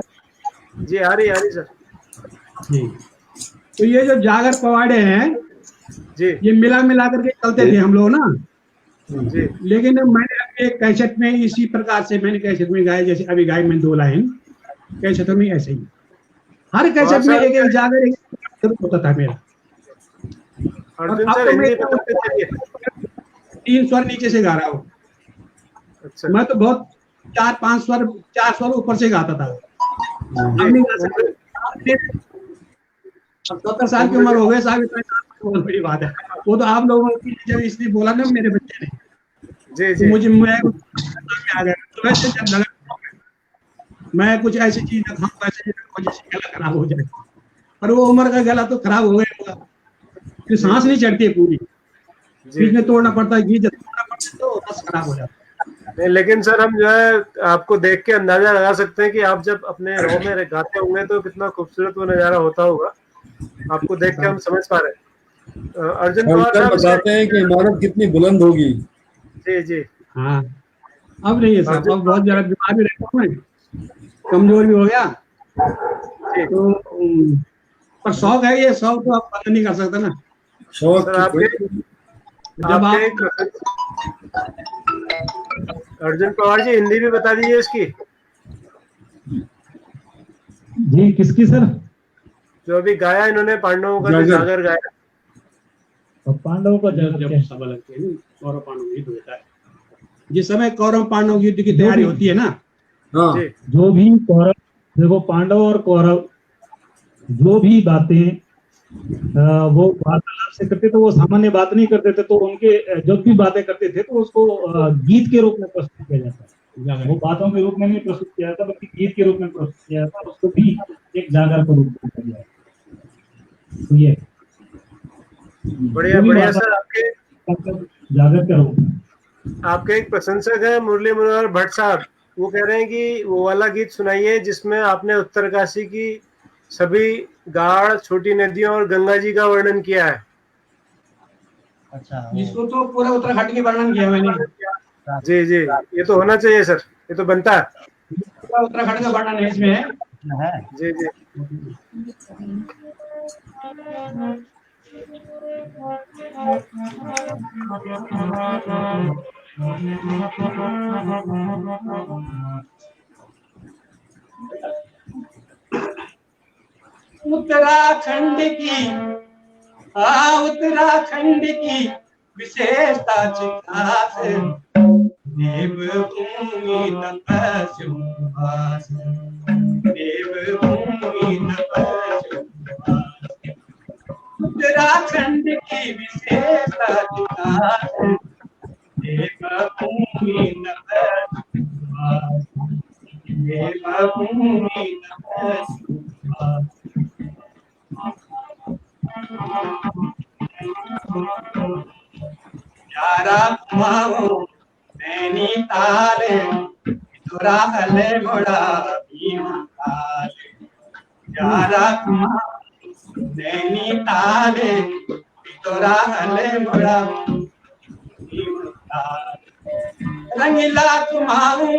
जी आ रही सर जी। तो ये जो जागर पवाड़े हैं जी, ये मिला करके चलते थे हम लोग ना जी। लेकिन मैंने एक कैसेट में इसी प्रकार से मैंने कैसेट में गाया, जैसे अभी गाए मैंने 2 लाइन कैसेटों में ऐसे ही। हर कैसेट में एक एक जागर होता था मेरा। अर्जुन अब सर तो हिंदी मैं बताते चलिए। 3 स्वर नीचे से गा रहा हूँ। अच्छा, मैं तो बहुत 4 स्वर ऊपर से गाता था। अब नहीं गा सकते। अब 70 साल की उम्र हो गई साहब, इतना बहुत बड़ी बात है। वो तो आप लोगों की जब इसलिए बोला ना मेरे बच्चे ने, जी तो जी मुझे मैं आ गया। तो वैसे जब लगा मैं कुछ ऐसी चीज ना खाऊं, ऐसी चीज ना खाऊं जिससे गला खराब हो जाए, पर वो उम्र का गला तो खराब हो गया, फिर सांस नहीं चढ़ती है पूरी, जी बीच में जी। तोड़ना पड़ता है, घी जब तोड़ना पड़ता है तो बस खराब हो जाता नहीं, लेकिन सर हम जो है आपको देख के अंदाजा लगा सकते हैं कि आप जब अपने रॉ में गाते होंगे तो कितना खूबसूरत वो नज़ारा होता होगा। आपको देख के है। हम समझ पा रहे हैं। अर्जुन हम पवार तब साहब बताते हैं कि इमारत कितनी बुलंद होगी। जी जी। हाँ, अब नहीं है साहब, अर्जुन अब बहुत पवार ज्यादा बीमार भी रहता हूँ मैं, कमजोर भी हो गया, जी। तो पर शौक है, ये शौक तो आप बंद नहीं कर सकते ना। शौक सर की आपके कोई जब आपके आप एक अर्जुन पवार जी हिंदी भी बता दीजिए इसकी, जी किसकी सर? जो अभी गाया इन्होंने पांडवों का जो जागर। जागर गाया। और पांडवों का जब जब सभा लगती है ना, कौरव पांडव युद्ध होता है, जिस समय कौरव पांडव युद्ध की जो तैयारी भी होती है ना, हाँ जी जो भी कौरव, देखो पांडव और कौरव जो भी बातें वो वार्तालाप से करते थे, वो सामान्य बात नहीं करते थे, तो उनके जब भी बातें करते थे तो उसको गीत के रूप में प्रस्तुत किया जाता है। वो बातों के रूप में नहीं प्रस्तुत किया जाता, बल्कि गीत के रूप में प्रस्तुत किया जाता है, उसको भी एक जागर का रूप में किया जाता है। तो ये बढ़िया जो भी बढ़िया वार्ता सर। आपके जागर का रूप में। आपके एक प्रशंसक है मुरली मनोहर भट्ट साहब, वो कह रहे हैं कि वो वाला गीत सुनाइए जिसमें आपने उत्तरकाशी की सभी गाढ़ छोटी नदियों और गंगा जी का वर्णन किया है। अच्छा इसको तो पूरा उत्तराखंड की वर्णन किया मैंने, जी जी, ये तो होना चाहिए सर, ये तो बनता है। पूरा उत्तराखंड का वर्णन है इसमें। है। जी जी। उत्तराखंड की, उत्तराखंड की विशेषता चिकास, देवभूमि तपस्या, देवभूमि तपस्या, उत्तराखंड की विशेषता चिकास, देवभूमि तपस्या, देवभूमि तपस्या। यारा कुमाऊं नैनीताल, तुरा हले मोड़ा भीमताल, यारा कुमाऊं नैनीताल, तुरा हले मोड़ा भीमताल, रंगीला कुमाऊं,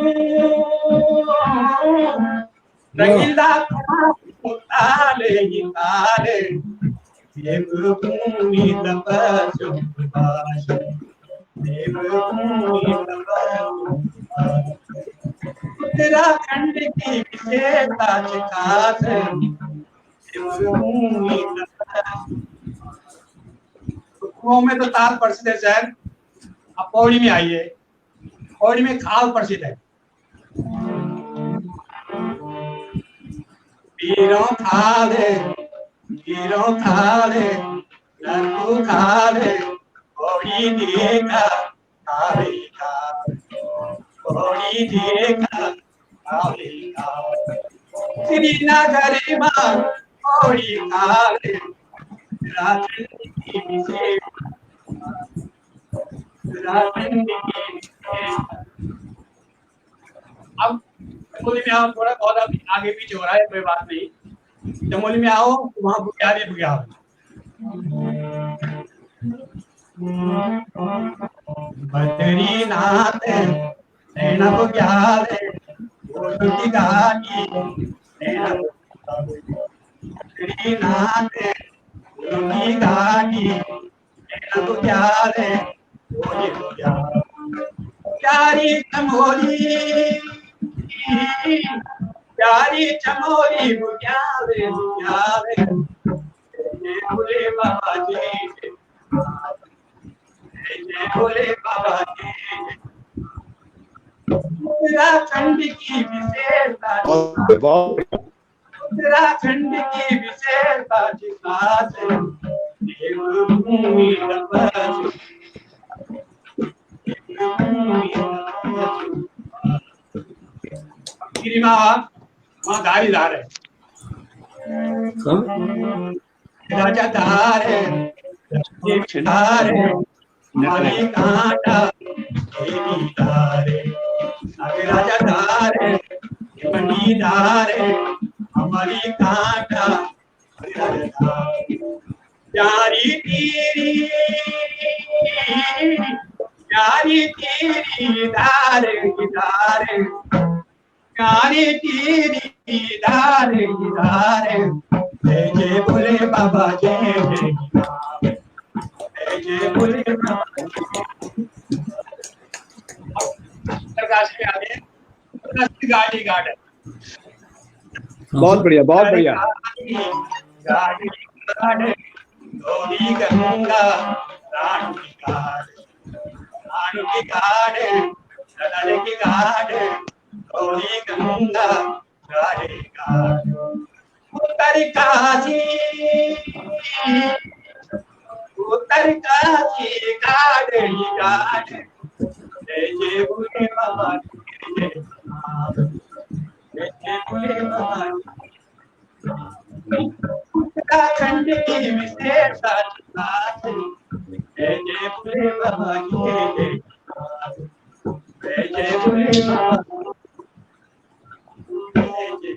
रंगीला कुमाऊं ताले ही ताले, देवभूमि तपस्या, देवभूमि तपस्या, उत्तराखंड की विशेषता चिकास, देवभूमि तपस्या। कुओं में तो ताल प्रसिद्ध है सर, अब पौड़ी में आइए, पौड़ी में खाल प्रसिद्ध है। पीरों खाले, पीरों खाले, लड्डू खाले, पौड़ी देखा खाले खाले, पौड़ी देखा खाले खाले, श्रीनगर में पौड़ी खाले, उत्तराखंड की विशेषता, उत्तराखंड की विशेषता। अब चमोली में आओ, थोड़ा बहुत अभी आगे पीछे हो रहा है, कोई बात नहीं। चमोली में आओ, वहाँ बुग्याल ही बुग्याल, बद्रीनाथ नैना बुग्याल, गोलू गाड़ी नैना बद्रीनाथ, गोलू गाड़ी नैना बुग्याल, गोली बुग्याल, प्यारी चमोली, प्यारी चमोली बुग्याल बुग्याल, जय भोले बाबा जय जय, जय भोले बाबा जय जय। उत्तराखंड की विशेषता, उत्तराखंड की विशेषता जिकास देवभूमि तपस्वी, गिरी वहाँ धारीदार है, राजा धार है, धार है, हमारी कांटा देवी धार है, आगे राजा धार है, बनी धार है, हमारी कांटा प्यारी तेरी, प्यारी तेरी धार गिधार, प्यारी तेरी धार गिधार, जय जय भोले बाबा जय जय, जय जय भोले बाबा। प्रकाश के आगे गाड़ी गार्डन, बहुत बढ़िया, बहुत बढ़िया। गाड़ी गार्डन, गौरी गंगा रानू की गार्डन, रानू की गार्डन, ललन की गार्डन, गौरी गंगा गाड़ी गार्डन, उत्तर काशी, उत्तर काशी गार्डन गार्डन, जय जय भोले बाबा जय जय, जय जय भोले बाबा। उत्तराखंड की विशेषता जय जय भोले बाबा जय जय, जय जय भोले बाबा जय जय।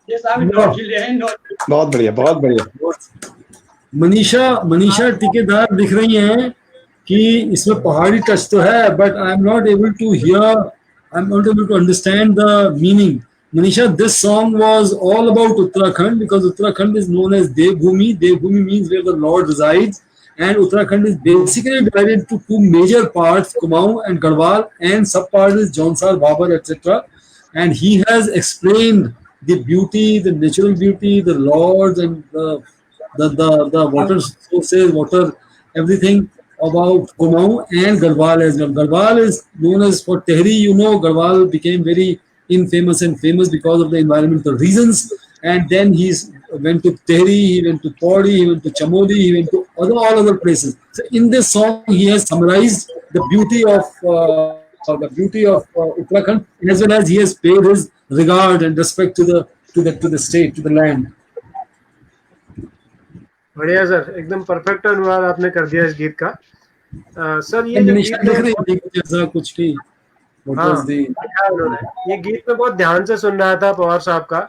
ये सारे नोट ले हैं, नोट। बहुत बढ़िया, बहुत बढ़िया। मनीषा टिकेदार लिख रही हैं कि इसमें पहाड़ी टच तो है, but I am not able to hear, I am not able to understand the meaning. Manisha, this song was all about Uttarakhand because Uttarakhand is known as Devbhumi. Devbhumi means where the Lord resides, and Uttarakhand is basically divided into two major parts, Kumaon and Garhwal, and sub part is Jaunsar, Bhabar, etc. And he has explained the beauty, the natural beauty, the lords, and the water sources, water, everything about Kumaon and Garhwal as well. Garhwal is known as for Tehri. You know, Garhwal became very infamous and famous because of the environmental reasons, and then he went to Tehri, he went to Pauri, he went to Chamoli, he went to all other places. So in this song he has summarized the beauty of Uttarakhand, as well as he has paid his regard and respect to the state, to the land. बढ़िया sir, एकदम perfect अनुवाद आपने कर दिया इस गीत का। Sir ये जो गीत है कुछ भी, हाँ, उन्होंने ये गीत में बहुत ध्यान से सुन रहा था पवार साहब का।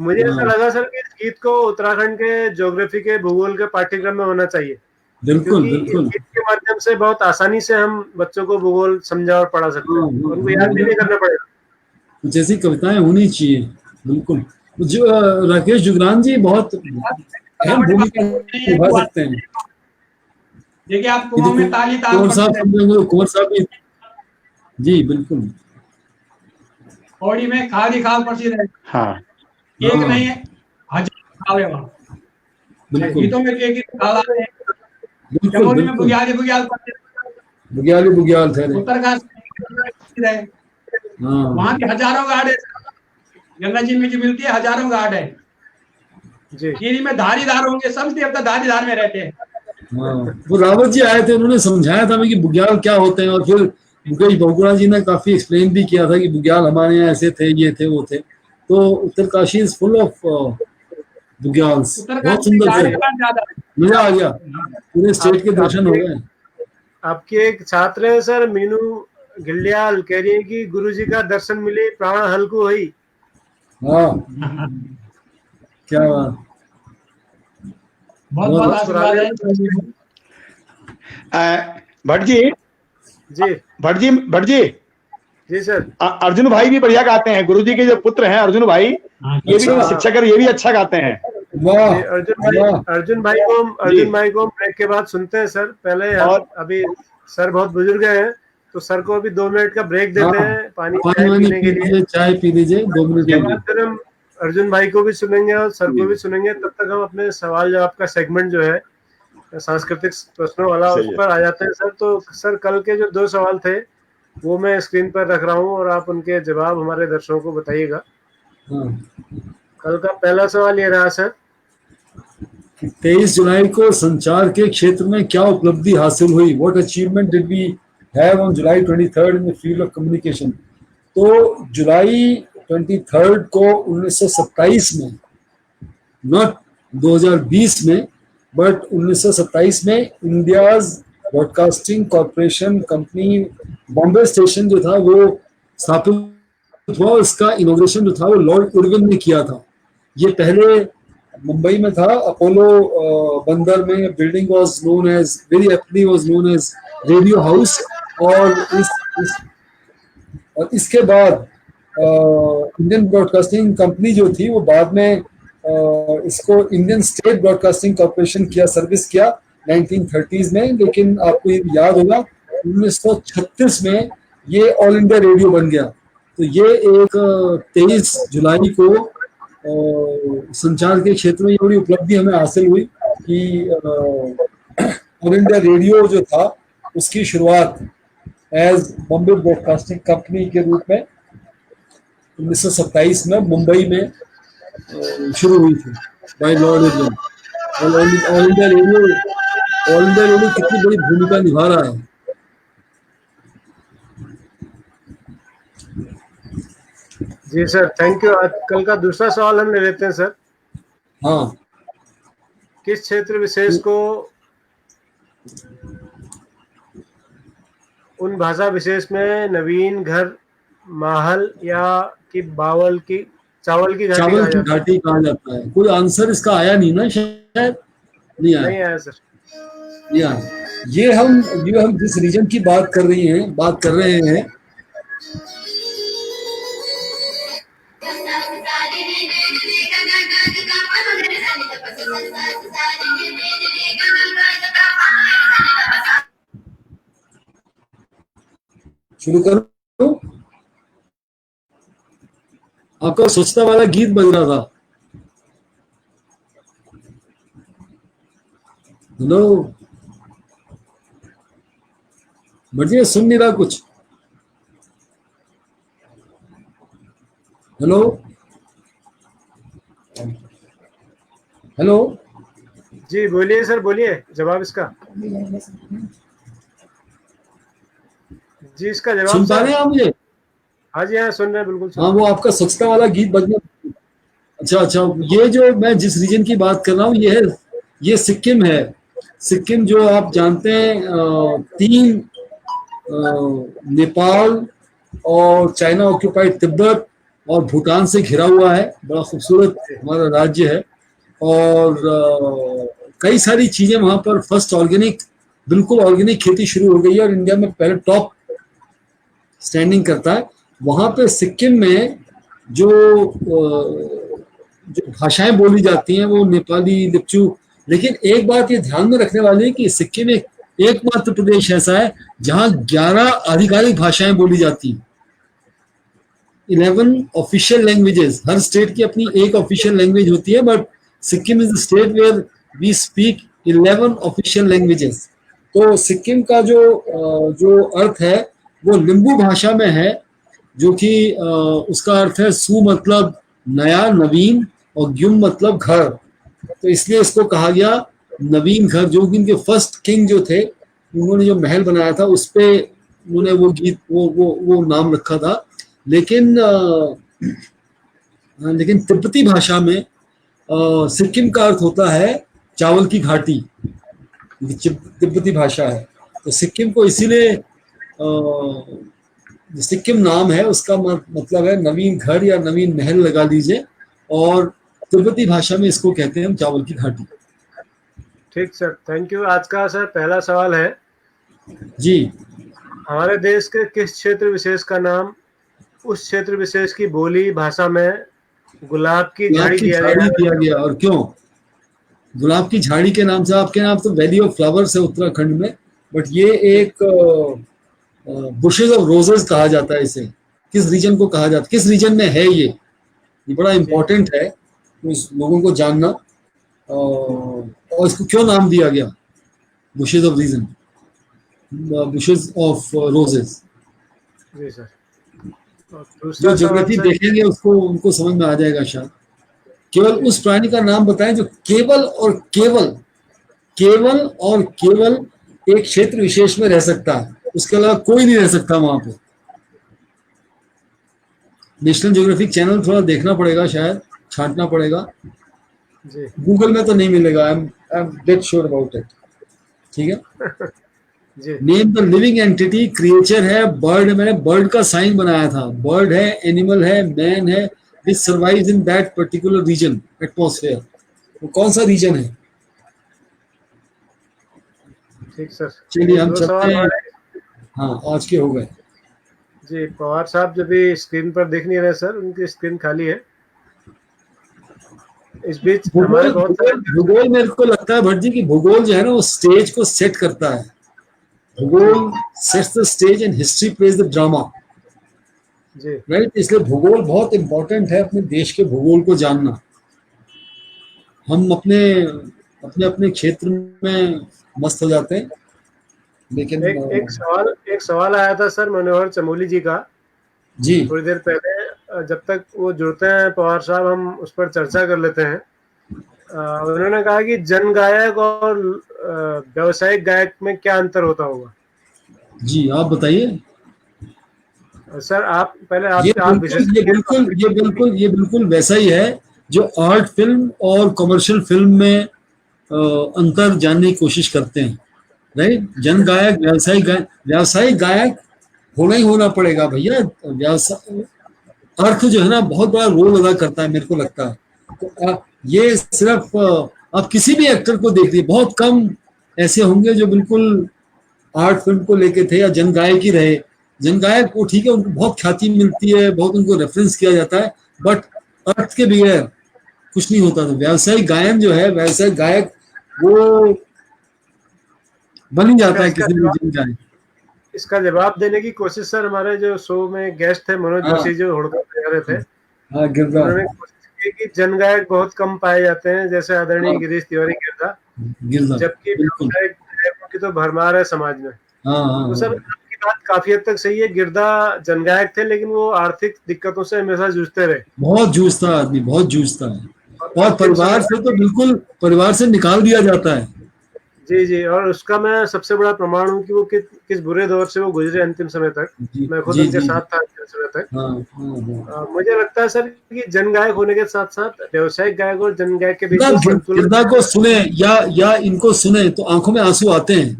मुझे ऐसा लगा सर कि इस गीत को उत्तराखंड के ज्योग्राफी के, भूगोल के पाठ्यक्रम में होना चाहिए। बिल्कुल इस गीत के माध्यम से बहुत आसानी से हम बच्चों को भूगोल समझा और पढ़ा सकते हैं, उनको याद भी नहीं करना पड़ेगा। कुछ ऐसी कविताएं होनी चाहिए। बिल्कुल, जो राकेश जुगरान जी बहुत अहम भूमिका निभा सकते हैं। देखिए आप कुमाऊं में ताली कुंवर साहब भी, जी बिल्कुल, पौड़ी में खादी खाल प्रसिद्ध है। हाँ, एक नहीं है, हजार खाल है वहाँ। गीतों में एक खाल है, चमोली में बुग्याली बुग्याल थे, उत्तरकाशी है, वहाँ के हजारों गार्ड है, गंगा जी में जो मिलती है हजारों गार्ड है। गिरी में धारीदार होंगे, सब देवता धारीदार में रहते हैं। वो रावत जी आए थे, उन्होंने समझाया था कि बुग्याल क्या होते हैं, और फिर मुकेश बहुगुणा जी ने काफी एक्सप्लेन भी किया था कि बुग्याल हमारे यहाँ ऐसे थे, ये थे, वो थे। तो Uttarkashi is full of bugyals, बहुत सुंदर थे, मजा आ गया, पूरे स्टेट के दर्शन हो गए। आपके एक छात्र है सर मीनू गिल्डियाल, कह रही है कि गुरुजी का दर्शन मिले प्राण हल्कू हुई। हाँ, क्या बात, बहुत आशीर्वाद है। भट्ट जी जी सर, अर्जुन भाई भी बढ़िया गाते हैं, गुरुजी के जो पुत्र हैं अर्जुन भाई, ये भी शिक्षक है, ये भी अच्छा गाते हैं। अर्जुन भाई को ब्रेक के बाद सुनते हैं सर। पहले अभी सर बहुत बुजुर्ग हैं, तो सर को अभी 2 मिनट का ब्रेक देते हैं, पानी पीने के लिए, चाय पी लीजिए 2 मिनट के बाद। फिर हम अर्जुन भाई को भी सुनेंगे और सर को भी सुनेंगे, तब तक हम अपने सवाल जवाब का सेगमेंट जो है सांस्कृतिक प्रश्नों वाला उस पर आ जाते हैं सर। तो सर कल के जो 2 सवाल थे वो मैं स्क्रीन पर रख रहा हूँ और आप उनके जवाब हमारे दर्शकों को बताइएगा। कल का पहला सवाल ये रहा सर, 23 जुलाई को संचार के क्षेत्र में क्या उपलब्धि हासिल हुई? What achievement did we have on July 23 in the field of communication? तो जुलाई 23 को 1927 में, नॉट 2020 में, बट 1927 में India's broadcasting corporation company Bombay station जो था वो स्थापित हुआ। इसका इनॉग्रेशन जो था वो लॉर्ड इरविन ने किया था। ये पहले मुंबई में था, अपोलो बंदर में। Building was known as, very aptly was known as radio house. और इसके बाद इंडियन ब्रॉडकास्टिंग कंपनी जो थी वो बाद में इसको इंडियन स्टेट ब्रॉडकास्टिंग कॉर्पोरेशन किया, सर्विस किया 1930s में। लेकिन आपको ये याद होगा 1936 में ये ऑल इंडिया रेडियो बन गया। तो ये एक 23 जुलाई को संचार के क्षेत्र में ये बड़ी उपलब्धि हमें हासिल हुई कि ऑल इंडिया रेडियो जो था उसकी शुरुआत एज बॉम्बे ब्रॉडकास्टिंग कंपनी के रूप में 1927 में मुंबई में शुरू हुई थी by lord Irwin. All India radio कितनी बड़ी भूमिका निभा रहा है। जी सर, थैंक यू। कल का दूसरा सवाल हम ले लेते हैं सर। हाँ, किस क्षेत्र विशेष को उन भाषा विशेष में नवीन घर, माहल या कि चावल की घाटी कहा जाता है? कोई आंसर इसका आया नहीं ना, शायद नहीं आया सर। ये हम जिस रीजन की बात कर रहे हैं शुरू करो। आपका स्वच्छता वाला गीत बज रहा था। हेलो, बढ़िया, सुन नहीं रहा कुछ। हेलो हेलो जी बोलिए सर, बोलिए जवाब इसका। जी इसका जवाब सुन पा रहे हैं आप मुझे? हाँ जी, हाँ सुन रहे हैं, बिल्कुल हाँ, वो आपका स्वच्छता वाला गीत बजना। अच्छा, ये जो मैं जिस रीजन की बात कर रहा हूँ ये सिक्किम है। सिक्किम जो आप जानते हैं 3 नेपाल और चाइना ऑक्यूपाइड तिब्बत और भूटान से घिरा हुआ है। बड़ा खूबसूरत हमारा राज्य है और कई सारी चीजें वहां पर बिल्कुल ऑर्गेनिक खेती शुरू हो गई है और इंडिया में पहले टॉप स्टैंडिंग करता है। वहां पे सिक्किम में जो भाषाएं बोली जाती हैं वो नेपाली, लिप्चू। लेकिन एक बात ये ध्यान में रखने वाली है कि सिक्किम एकमात्र प्रदेश ऐसा है जहां 11 आधिकारिक भाषाएं बोली जाती हैं। 11 ऑफिशियल लैंग्वेजेस। हर स्टेट की अपनी एक ऑफिशियल लैंग्वेज होती है, but Sikkim is the state where we speak 11 official languages. तो सिक्किम का जो अर्थ है वो लिम्बू भाषा में है, जो कि उसका अर्थ है सु मतलब नया, नवीन, और ग्युम मतलब घर। तो इसलिए इसको कहा गया नवीन घर। जो कि इनके फर्स्ट किंग जो थे, उन्होंने जो महल बनाया था उस पे उन्होंने वो गीत वो नाम रखा था। लेकिन तिब्बती भाषा में सिक्किम का अर्थ होता है चावल की घाटी। तिब्बती भाषा है तो सिक्किम को इसीलिए सिक्किम नाम है, उसका मतलब है नवीन घर या नवीन महल लगा लीजिए, और तिब्बती भाषा में इसको कहते हैं हम चावल की घाटी। ठीक सर, थैंक यू। आज का सर पहला सवाल है जी, हमारे देश के किस क्षेत्र विशेष का नाम उस क्षेत्र विशेष की बोली भाषा में गुलाब की झाड़ी दिया गया? और क्यों गुलाब की झाड़ी के नाम से? आपके नाम तो वैली ऑफ फ्लावर्स है उत्तराखंड में, बट ये एक बुशेस ऑफ रोजेस कहा जाता है इसे। किस रीजन को कहा जाता है? किस रीजन में है ये? ये बड़ा इम्पोर्टेंट है उस लोगों को जानना। और इसको क्यों नाम दिया गया bushes of reason, bushes of roses. जी सर। और जो दूसरा सवाल ज्योग्राफी सर, देखेंगे उसको उनको समझ में आ जाएगा शायद। केवल उस प्राणी का नाम बताएं जो केवल और केवल केवल और केवल एक क्षेत्र विशेष में रह सकता है, उसके अलावा कोई नहीं रह सकता वहां पे। नेशनल ज्योग्राफिक चैनल थोड़ा देखना पड़ेगा, शायद छांटना पड़ेगा। जी गूगल में तो नहीं मिलेगा, I am dead sure about it. ठीक है। जी name the living entity, creature है, बर्ड है, मैंने बर्ड का साइन बनाया था, बर्ड है, एनिमल है, मैन है, which survives in that particular region atmosphere. वो कौन सा रीजन है? ठीक सर। चलिए हम दो चलते सवाल हैं। और हैं। हाँ, आज के हो गए। जी, पवार साहब जब भी स्क्रीन पर दिख नहीं रहे सर, उनकी स्क्रीन खाली है। इस बीच हमारे भूगोल बहुत भूगोल भूगोल मेरे को लगता है भट्ट जी की भूगोल जो है ना वो स्टेज को सेट करता है। भूगोल sets the stage and history plays the drama, जी राइट। इसलिए भूगोल बहुत इंपॉर्टेंट है, अपने देश के भूगोल को जानना। हम अपने अपने अपने क्षेत्र में मस्त हो जाते हैं, लेकिन एक सवाल आया था सर मनोहर चमोली जी का जी थोड़ी देर पहले। जब तक वो जुड़ते हैं पवार साहब, हम उस पर चर्चा कर लेते हैं। उन्होंने कहा कि जन गायक और व्यावसायिक गायक में क्या अंतर होता होगा। जी, आप बताइए। सर आप पहले ये आप बिल्कुल ये बिल्कुल ये बिल्कुल ये बिल्कुल वैसा ही है जो आर्ट फिल्म और कमर्शियल फिल्म में अंतर जानने की कोशिश करते हैं, राइट। जन गायक, व्यावसायिक गायक होना ही होना पड़ेगा भैया। व्यवसाय अर्थ जो है ना बहुत बड़ा रोल अदा करता है, मेरे को लगता है। तो ये सिर्फ आप किसी भी एक्टर को देख लीजिए, बहुत कम ऐसे होंगे जो बिल्कुल आर्ट फिल्म को लेके थे या जन गायक ही रहे। जन गायक वो ठीक है, उनको बहुत ख्याति मिलती है, बहुत उनको रेफरेंस किया जाता है, बट अर्थ के बगैर कुछ नहीं होता। तो व्यावसायिक गायन जो है, व्यावसायिक गायक वो बन ही जाता है किसी भी जन गायक। इसका जवाब देने की कोशिश सर हमारे जो शो में गेस्ट थे मनोज जोशी जो हुड़का कर रहे थे, हाँ, गिरदा, उन्होंने कोशिश की कि जन गायक बहुत कम पाए जाते हैं, जैसे आदरणीय गिरीश तिवारी गिरदा, जबकि बिल्कुल। व्यावसायिक गायकों की तो भरमार है समाज में। हाँ, तो सर आपकी बात काफी हद तक सही है। गिरदा जन गायक थे, लेकिन वो आर्थिक दिक्कतों से हमेशा जूझते रहे। बहुत जूझता है आदमी, बहुत जूझता है, और अंतिम परिवार समय से तो बिल्कुल परिवार से निकाल दिया जाता है। जी जी, और उसका मैं सबसे बड़ा प्रमाण हूँ कि वो किस बुरे दौर से वो गुजरे अंतिम समय तक। मैं खुद उनके साथ था अंतिम समय तक। हाँ, हाँ, हाँ। मुझे लगता है सर कि जन गायक होने के साथ साथ व्यावसायिक गायक और जन गायक के बीच में संतुलन। गिरदा को सुने या इनको सुने तो आंखों में आंसू आते हैं,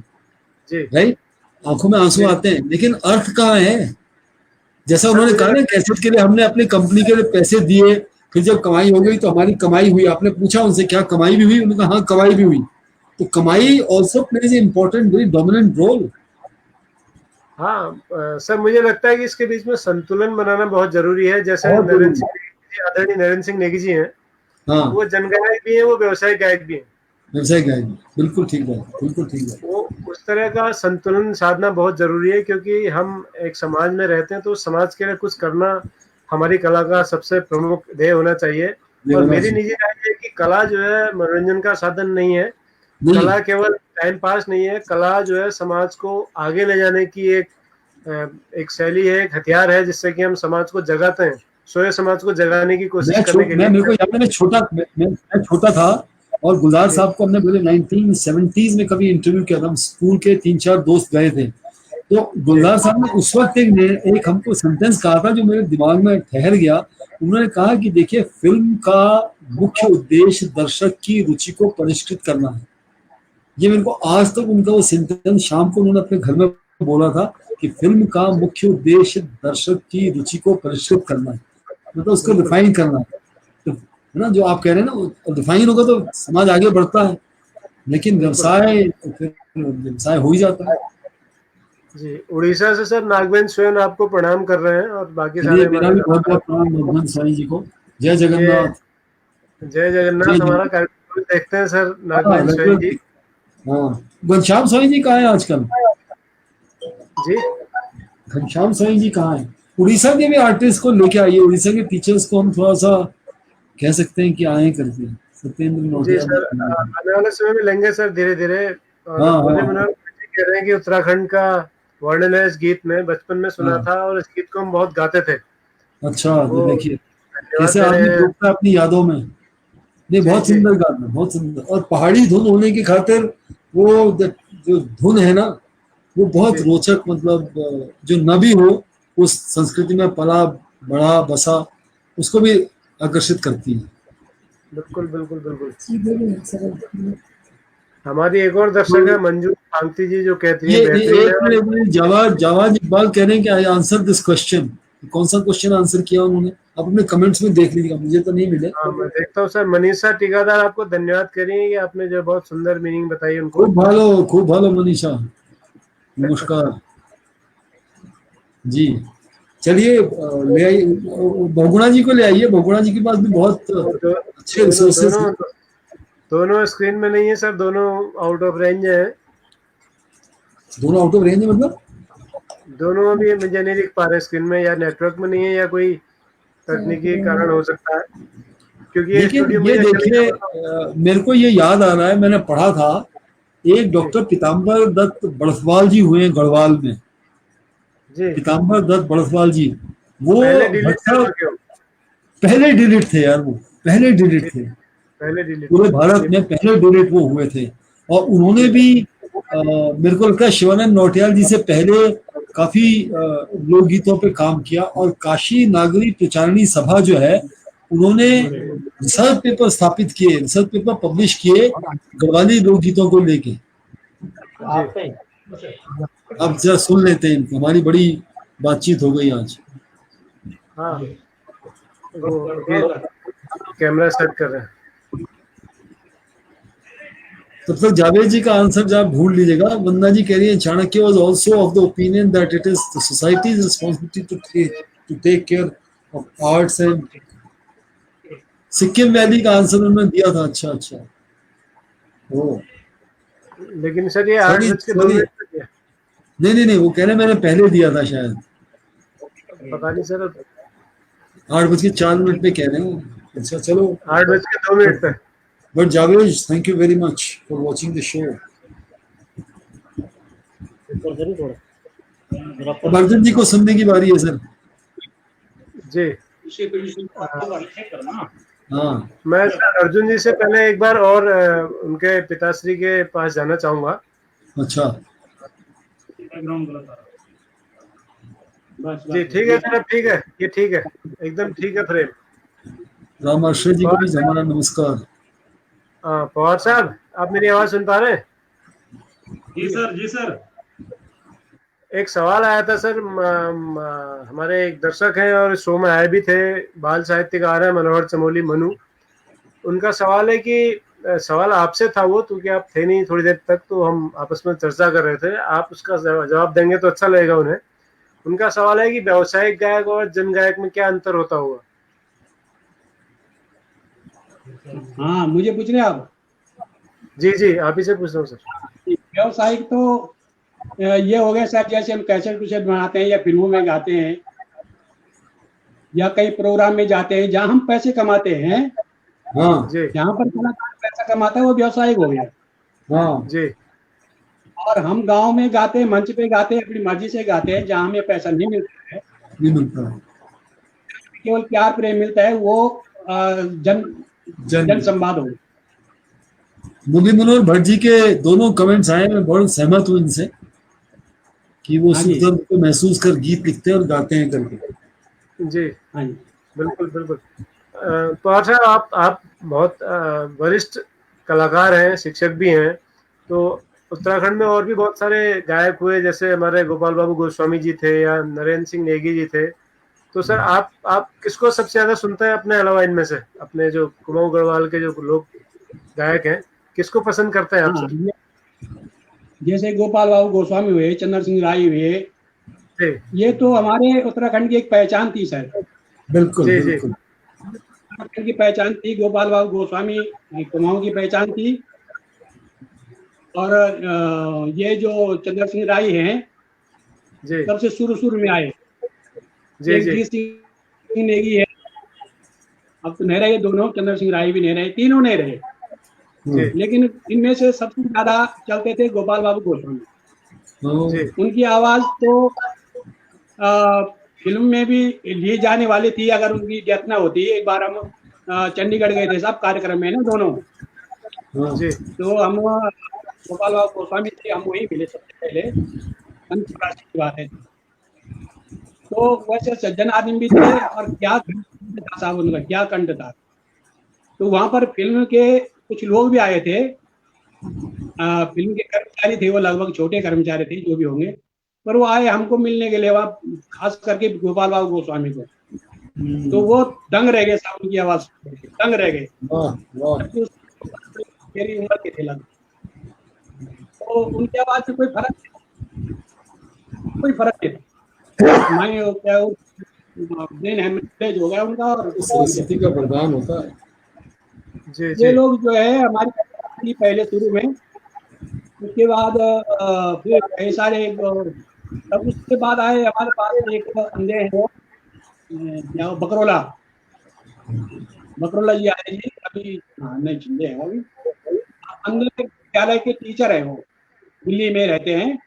जी राइट। आंखों में आंसू आते हैं, लेकिन अर्थ कहाँ है? जैसा उन्होंने कहा ना, कैसेट के लिए हमने अपनी कंपनी के लिए पैसे दिए, फिर जब कमाई हो गई तो हमारी कमाई हुई। आपने पूछा उनसे क्या कमाई भी हुई? उन्होंने कहा हाँ, कमाई भी हुई। तो कमाई also plays important, very dominant role. हाँ सर, मुझे लगता है कि इसके बीच में संतुलन बनाना बहुत जरूरी है। जैसे आदरणीय नरेंद्र सिंह नेगी जी हैं, हाँ, वो जन गायक भी हैं, वो व्यवसायिक गायक भी हैं। व्यवसायिक गायक, बिल्कुल ठीक है, बिल्कुल ठीक है। वो उस तरह का संतुलन साधना बहुत जरूरी है, क्योंकि हम एक समाज में रहते हैं तो समाज के लिए कुछ करना हमारी कला का सबसे प्रमुख ध्येय होना चाहिए। और मेरी निजी राय है कि कला जो है मनोरंजन का साधन नहीं है। कला केवल टाइम पास नहीं है। कला जो है समाज को आगे ले जाने की एक शैली है, एक हथियार है, जिससे कि हम समाज को जगाते हैं, सोए समाज को जगाने की कोशिश करने के लिए। मेरे को याद है, मैं छोटा था और गुलजार साहब को हमने बोले 1970s में कभी इंटरव्यू किया था। हम स्कूल के 3-4 दोस्त गए थे, तो गुलजार साहब ने उस वक्त एक हमको सेंटेंस कहा था जो मेरे दिमाग में ठहर गया। उन्होंने कहा कि देखिए, फिल्म का मुख्य उद्देश्य दर्शक की रुचि को परिष्कृत करना है। ये मेरे को आज तक उनका वो सेंटेंस, शाम को उन्होंने अपने घर में बोला था कि फिल्म का मुख्य उद्देश्य दर्शक की रुचि को परिष्कृत करना है, मतलब उसको डिफाइन करना है। तो है ना, जो आप कह रहे हैं ना, डिफाइन होगा तो समाज आगे बढ़ता है, लेकिन व्यवसाय तो फिर व्यवसाय हो ही जाता है। जी, उड़ीसा से सर नागवेंद्र स्वयं आपको प्रणाम कर रहे हैं, और बाकी सारे मेरा भी बहुत बहुत प्रणाम नागवेंद्र स्वामी जी को। जय जगन्नाथ। जय जगन्नाथ। हमारा कार्यक्रम देखते हैं सर नागवेंद्र स्वयं जी। हाँ, घनश्याम स्वामी जी कहाँ है आजकल? जी, घनश्याम स्वामी जी कहाँ है? उड़ीसा के भी आर्टिस्ट को लेके आइए, उड़ीसा के टीचर्स को हम थोड़ा सा कह सकते हैं कि आए करके, सत्येंद्र जी नौटियाल सर, जी। आने वाले समय में लेंगे सर धीरे धीरे। और हाँ मुरली हाँ मनोहर जी कह रहे हैं कि उत्तराखंड का वर्णन है इस गीत में, बचपन में सुना हाँ, था और इस गीत को हम बहुत गाते थे। अच्छा वो तो देखिए धन्यवाद कैसे दे रहे आदमी हैं। डूबता है अपनी यादों में। नहीं, जी बहुत जी सुंदर गाना, बहुत सुंदर, और पहाड़ी धुन होने की खातिर वो जो धुन है ना, वो बहुत जी, रोचक, मतलब जो न भी हो, उस संस्कृति में पला बड़ा बसा, उसको भी आकर्षित करती है। बिल्कुल बिल्कुल बिल्कुल। हमारी एक और दर्शक है तो मंजू कांति जी, जो कहती ये हैं बेहतरीन है। एक और मिनट, जवाब जवाब इकबाल कह रहे हैं कि आई आंसर दिस क्वेश्चन। कौन सा क्वेश्चन आंसर किया उन्होंने, आप अपने कमेंट्स में देख लीजिएगा, मुझे तो नहीं मिले। हाँ, मैं देखता हूँ सर। मनीषा टीकादार आपको धन्यवाद करेंगे कि आपने जो बहुत सुंदर मीनिंग बताई उनको। खूब भालो मनीषा, नमस्कार जी। चलिए ले आइए, बहुगुणा जी को ले आइए, बहुगुणा जी के पास भी बहुत दो, अच्छे दोनों रिसोर्सेज दोनों हैं। दोनों स्क्रीन में नहीं है सर, दोनों आउट ऑफ रेंज है। दोनों आउट ऑफ रेंज है मतलब? दोनों अभी मुझे नहीं दिख पा रहे स्क्रीन में, या नेटवर्क में नहीं है या कोई तकनीकी कारण हो सकता है, क्योंकि ये लेकिन स्टूडियो ये मुझे अकेले देखिए, का। मेरे को ये याद आ रहा है, मैंने पढ़ा था, एक जी डॉक्टर पीताम्बर दत्त बड़सवाल जी हुए हैं गढ़वाल में। जी, पीताम्बर दत्त बड़सवाल जी, वो पहले डिलीट भट्ट साहब करवा के हो। पहले डिलीट थे यार, वो पहले डिलीट जी, थे, पहले डिलीट। पूरे भारत जी में पहले डिलीट वो हुए थे। और उन्होंने जी भी मेरे को लगता है शिवानंद नौटियाल जी से पहले काफी लोकगीतों पे काम किया, और काशी नागरी प्रचारणी सभा जो है, उन्होंने रिसर्च पेपर स्थापित किए, रिसर्च पेपर पब्लिश किए गढ़वाली लोकगीतों को लेके। जी। अब जरा सुन लेते हैं इनको, हमारी बड़ी बातचीत हो गई आज। हाँ, वो अभी कैमरा सेट कर रहे हैं। तब तक जावेद जी का आंसर जब भूल लीजिएगा। वंदना जी कह रही है Chanakya was also of the opinion that it is the society's responsibility to take care of arts and. Sikkim valley का आंसर उन्होंने दिया था। अच्छा अच्छा, ओ लेकिन सर ये सॉरी 8:02 सॉरी, पे दिया। नहीं, वो कह रहे हैं मैंने पहले दिया था शायद, पता नहीं सर, 8:04 पे कह रहे हैं। अच्छा चलो, 8:02 पे। But Javed thank you very much for watching the show. अब अर्जुन जी को सुनने की बारी है सर। जी, हाँ मैं सर अर्जुन जी से पहले एक बार और उनके पिताश्री के पास जाना चाहूंगा। अच्छा, जी ठीक है सर, अब ठीक है, ये ठीक है, एकदम ठीक है फ्रेम। रामाश्रय जी को पवार भी साहब, हमारा नमस्कार। हाँ पवार साहब, आप मेरी आवाज सुन पा रहे हैं? जी सर, जी सर। एक सवाल आया था सर, हमारे एक दर्शक हैं और शो में आए भी थे, बाल साहित्यकार हैं मनोहर चमोली मनु। उनका सवाल है कि सवाल आपसे था वो, क्योंकि आप थे नहीं थोड़ी देर तक, तो हम आपस में चर्चा कर रहे थे, आप उसका जवाब देंगे तो अच्छा लगेगा उन्हें। उनका सवाल है कि व्यावसायिक गायक और जन गायक में क्या अंतर होता होगा? हाँ, मुझे पूछ रहे हैं आप? जी जी, आप ही से पूछ रहा हूँ सर। व्यावसायिक तो ये हो गया सर, जैसे हम कैसेट कुसेट बनाते हैं या फिल्मों में गाते हैं या कई प्रोग्राम में जाते हैं जहाँ हम पैसे कमाते हैं, हाँ जी जहाँ पर कलाकार पैसा कमाता है वो व्यावसायिक हो गया। हाँ जी और हम गांव में गाते हैं, मंच पे गाते हैं, अपनी मर्जी से गाते हैं, जहाँ हमें पैसा नहीं मिलता है, नहीं मिलता है। केवल प्यार प्रेम मिलता है, वो जन संवाद हो गया। मुरली मनोहर भट्ट जी के दोनों कमेंट्स आए, मैं बहुत सहमत हूँ इनसे कि वो हाँ जी, सुर को महसूस कर गीत लिखते हैं और गाते हैं करके। जी, हाँ जी। बिल्कुल बिल्कुल। तो अच्छा, आप बहुत वरिष्ठ कलाकार हैं, शिक्षक भी हैं, तो उत्तराखंड में और भी बहुत सारे गायक हुए, जैसे हमारे गोपाल बाबू गोस्वामी जी थे या नरेंद्र सिंह नेगी जी थे। तो सर आप किसको सबसे ज्यादा सुनते हैं अपने अलावा, इनमें से अपने जो कुमाऊं गढ़वाल के जो लोग गायक हैं, किसको पसंद करते हैं आप हाँ, सर? जैसे गोपाल बाबू गोस्वामी हुए, चंद्र सिंह राय हुए, जी ये तो हमारे उत्तराखंड की एक पहचान थी सर। बिल्कुल जी जी बिल्कुल। उत्तराखंड की पहचान थी, गोपाल बाबू गोस्वामी कुमाऊं की पहचान थी। और ये जो चंद्र सिंह राय हैं, जी सबसे शुरू शुरू में आए, जी एक जी जीत सिंह नेगी है, अब तो नहीं रहे दोनों, चंद्र सिंह राय भी नहीं रहे, तीनों नहीं रहे, जी लेकिन इनमें से सबसे ज्यादा चलते थे गोपाल बाबू गोस्वामी। जी उनकी आवाज तो फिल्म में भी ली जाने वाली थी अगर उनकी डेथ ना होती। एक बार हम चंडीगढ़ गए थे सब कार्यक्रम में ना दोनों, जी तो हम गोपाल बाबू गोस्वामी से हम वही मिले सबसे पहले, अंतर्राष्ट्रीय की बात है। तो वैसे सज्जन आदमी भी थे और क्या था साहब, उनका क्या कंठ था। तो वहां पर फिल्म के कुछ लोग भी आए थे, फिल्म के कर्मचारी थे वो, लगभग छोटे कर्मचारी थे जो भी होंगे, पर वो आए हमको मिलने के लिए, वहाँ खास करके गोपाल बाबू गोस्वामी को। तो वो दंग रह गए साहब, उनकी आवाज दंग रह गए, मेरी उम्र के थे लगभग। तो उनकी आवाज में कोई फर्क नहीं था। मैं क्या ब्रेन हेमरेज हो गया उनका, और सरस्वती का वरदान होता है। जी ये जी लोग जो है हमारी पहले शुरू में, उसके बाद फिर कई सारे, तब उसके बाद आए हमारे पास एक अंधे हैं क्या बकरोला जी आए जी अभी, हाँ नहीं चिंदे हैं अभी, अंधे विद्यालय के टीचर हैं वो, दिल्ली में रहते हैं।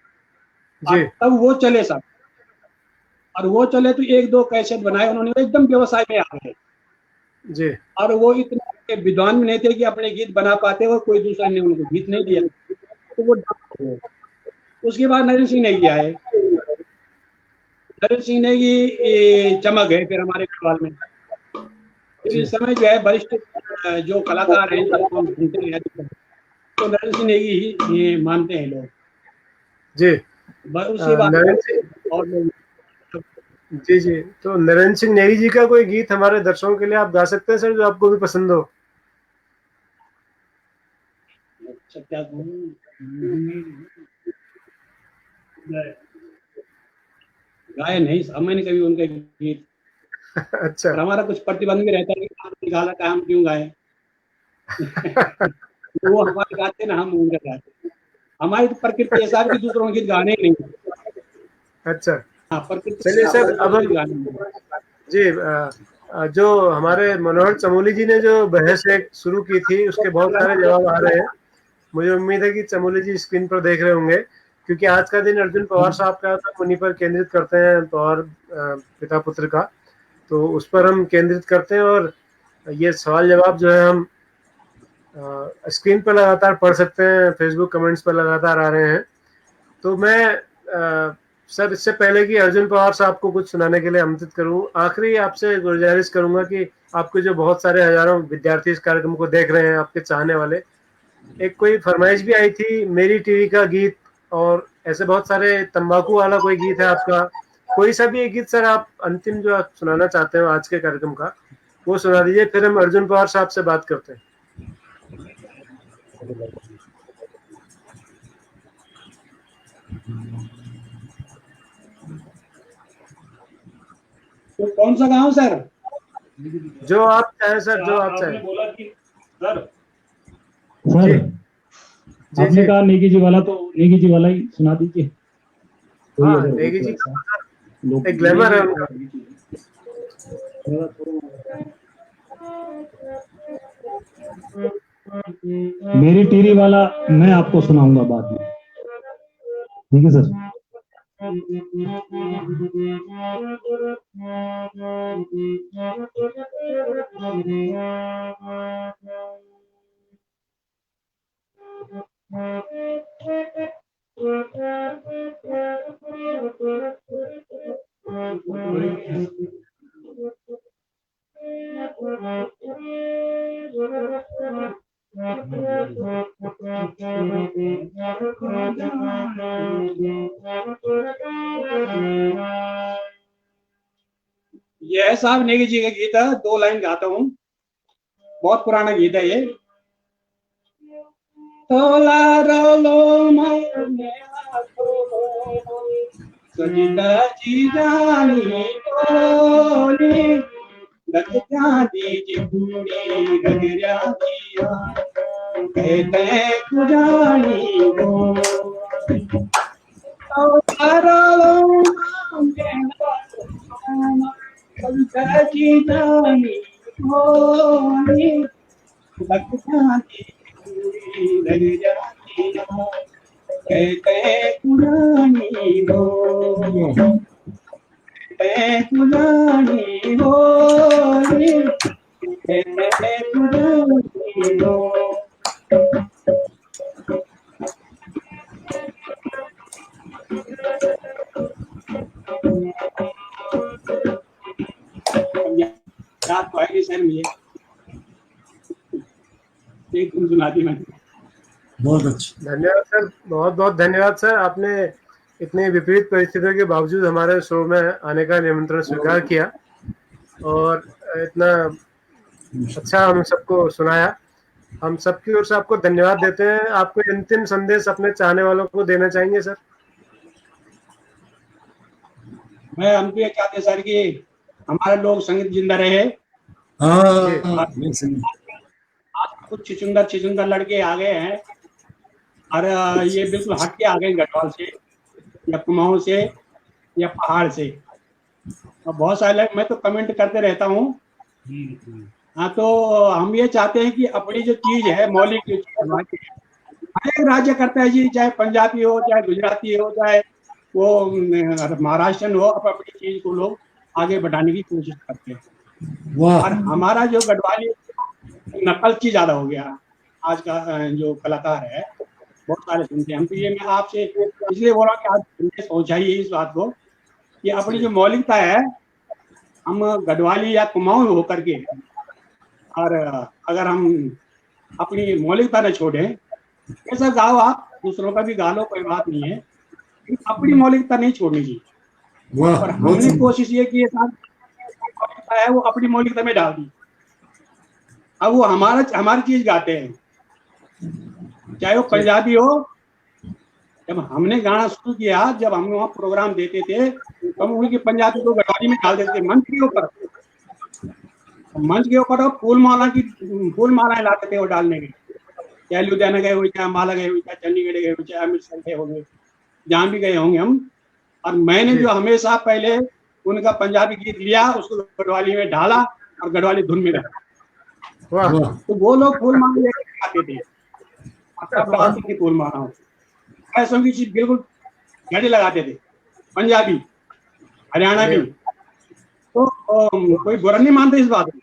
जी तब वो चले सब, और वो चले तो एक दो कैसेट बनाए उन्होंने, एकदम व्यवसाय में आ गए। जी और वो इतने विद्वान भी नहीं थे कि अपने गीत बना पाते, और कोई दूसरा ने उनको गीत नहीं दिया, तो वो उसके बाद नरेंद्र सिंह नेगी आए। नरेंद्र सिंह नेगी चमक है फिर हमारे गढ़वाल में। फिर इस समय जो है वरिष्ठ जो कलाकार हैं जिनको हम सुनते हैं, तो नरेंद्र सिंह नेगी ही मानते हैं लोग। जी उसके बाद नरेंद्र सिंह, और लोग, जी जी, तो नरेंद्र सिंह नेगी जी का कोई गीत हमारे दर्शकों के लिए आप गा सकते हैं सर, जो आपको भी पसंद हो? अच्छा क्या गाए नहीं मैंने कभी उनका गीत, अच्छा और हमारा कुछ प्रतिबंध भी रहता है कि आप निकाला था हम क्यों गाए। तो वो हमारे गाते ना, हम उनका गाते। हमारी तो प्रकृति ऐसा है कि दूसरों के गीत गाने ही नहीं। अच्छा हाँ, प्रकृति चलिए सर, अब हम गाने नहीं। जी जो हमारे मनोहर चमोली जी ने जो बहस एक शुरू की थी, उसके बहुत सारे जवाब आ रहे हैं। मुझे उम्मीद है कि चमोली जी स्क्रीन पर देख रहे होंगे, क्योंकि आज का दिन अर्जुन पवार साहब का था, उन्हीं पर केंद्रित करते हैं, पवार पिता पुत्र का, तो उस पर हम केंद्रित करते हैं। और ये सवाल जवाब जो है हम स्क्रीन पर लगातार पढ़ सकते हैं, फेसबुक कमेंट्स पर लगातार आ रहे हैं। तो मैं सर, इससे पहले कि अर्जुन पवार साहब को कुछ सुनाने के लिए आमंत्रित करूं, आखिरी आपसे गुजारिश करूंगा कि आपके जो बहुत सारे हजारों विद्यार्थी इस कार्यक्रम को देख रहे हैं, आपके चाहने वाले, एक कोई फरमाइश भी आई थी मेरी टीवी का गीत, और ऐसे बहुत सारे, तंबाकू वाला कोई गीत है आपका, कोई सा भी एक गीत सर आप अंतिम जो आप सुनाना चाहते हो आज के कार्यक्रम का, वो सुना दीजिए, फिर हम अर्जुन पवार साहब से बात करते हैं। तो कौन सा गाँव सर? जो आप चाहें सर, जो आप चाहें। बोला कि सर सर जी आपने जी, कहा नेगी जी वाला, तो नेगी जी वाला ही सुना दीजिए। कोई हाँ अगर नेगी जी ऐसा का लोग एक ग्लैमर है उनका। मेरी टीरी वाला मैं आपको सुनाऊंगा बाद में, ठीक है सर। ये है साहब नेगी जी का गीत है, 2 लाइन गाता हूँ, बहुत पुराना गीत है ये। तोला रोलो मैंने सजिता जी जानी टोली, गत जानी जी बूढ़ी गगरिया दिया, कहते कुजानी हो। तोला रोलो मैंने कचिनानी होनी भक्तानी रह जाती कहते पुरानी हो पुरानी होनी कहते पुरानी हो। याद तो है सर मुझे एक धुन सुना दी मैंने। बहुत अच्छा। धन्यवाद सर, बहुत बहुत धन्यवाद सर। आपने इतनी विपरीत परिस्थितियों के बावजूद हमारे शो में आने का निमंत्रण स्वीकार किया और इतना अच्छा हम सबको सुनाया। हम सबकी ओर से आपको धन्यवाद देते हैं। आपको अंतिम संदेश अपने चाहने वालों को देना चाहेंगे सर? मैं हमको ये चाहते सर कि हमारे लोग संगीत जिंदा रहे। हाँ, आज कुछ छिचुंदर लड़के आ गए हैं और ये बिल्कुल हट के आ गए गढ़वाल से या कुमाऊं से या पहाड़ से। और बहुत सारे लोग, मैं तो कमेंट करते रहता हूँ। हाँ, तो हम ये चाहते हैं कि अपनी जो चीज है मौलिक जो चीज हर एक राज्य करता है जी, चाहे पंजाबी हो, चाहे गुजराती हो, चाहे वो महाराष्ट्रन हो, अपनी चीज को लोग आगे बढ़ाने की कोशिश करते हैं। और हमारा जो गढ़वाली नकलची ज्यादा हो गया आज का जो कलाकार है, बहुत सारे सुनते हैं। हम तो ये मैं आपसे इसलिए बोल रहा हूँ कि आप संदेश पहुंचाइए इस बात को कि अपनी जो मौलिकता है हम गढ़वाली या कुमाऊं होकर के, और अगर हम अपनी मौलिकता न छोड़े, ऐसा गाओ आप दूसरों का भी गा लो, कोई बात नहीं है, अपनी मौलिकता नहीं छोड़नी चाहिए। और हमने कोशिश ये की है वो अपनी मौलिकता में डाल दी। अब वो हमारी चीज गाते हैं, चाहे वो पंजाबी हो। जब हमने गाना शुरू किया, जब हम वहाँ प्रोग्राम देते थे तो हम उनकी पंजाबी को गढ़वाली में डाल देते मंच के ऊपर। मंच के ऊपर फूल मालाएं लाते थे वो डालने के, चाहे लुधियाना गए हुए, चाहे अम्बाला गए हुए, चाहे चंडीगढ़ गए हुए, चाहे अमृतसर गए होंगे, जहाँ भी गए होंगे हम। और मैंने जो हमेशा पहले उनका पंजाबी गीत लिया, उसको गढ़वाली में डाला और गढ़वाली धुन में डाला। तो वो लोग फूल माला लेकर आते थे, डालते थे फूल माला, पैसों की चीज बिल्कुल घड़ी लगाते थे, पंजाबी हरियाणा भी। तो कोई बुरा नहीं मानते इस बात में।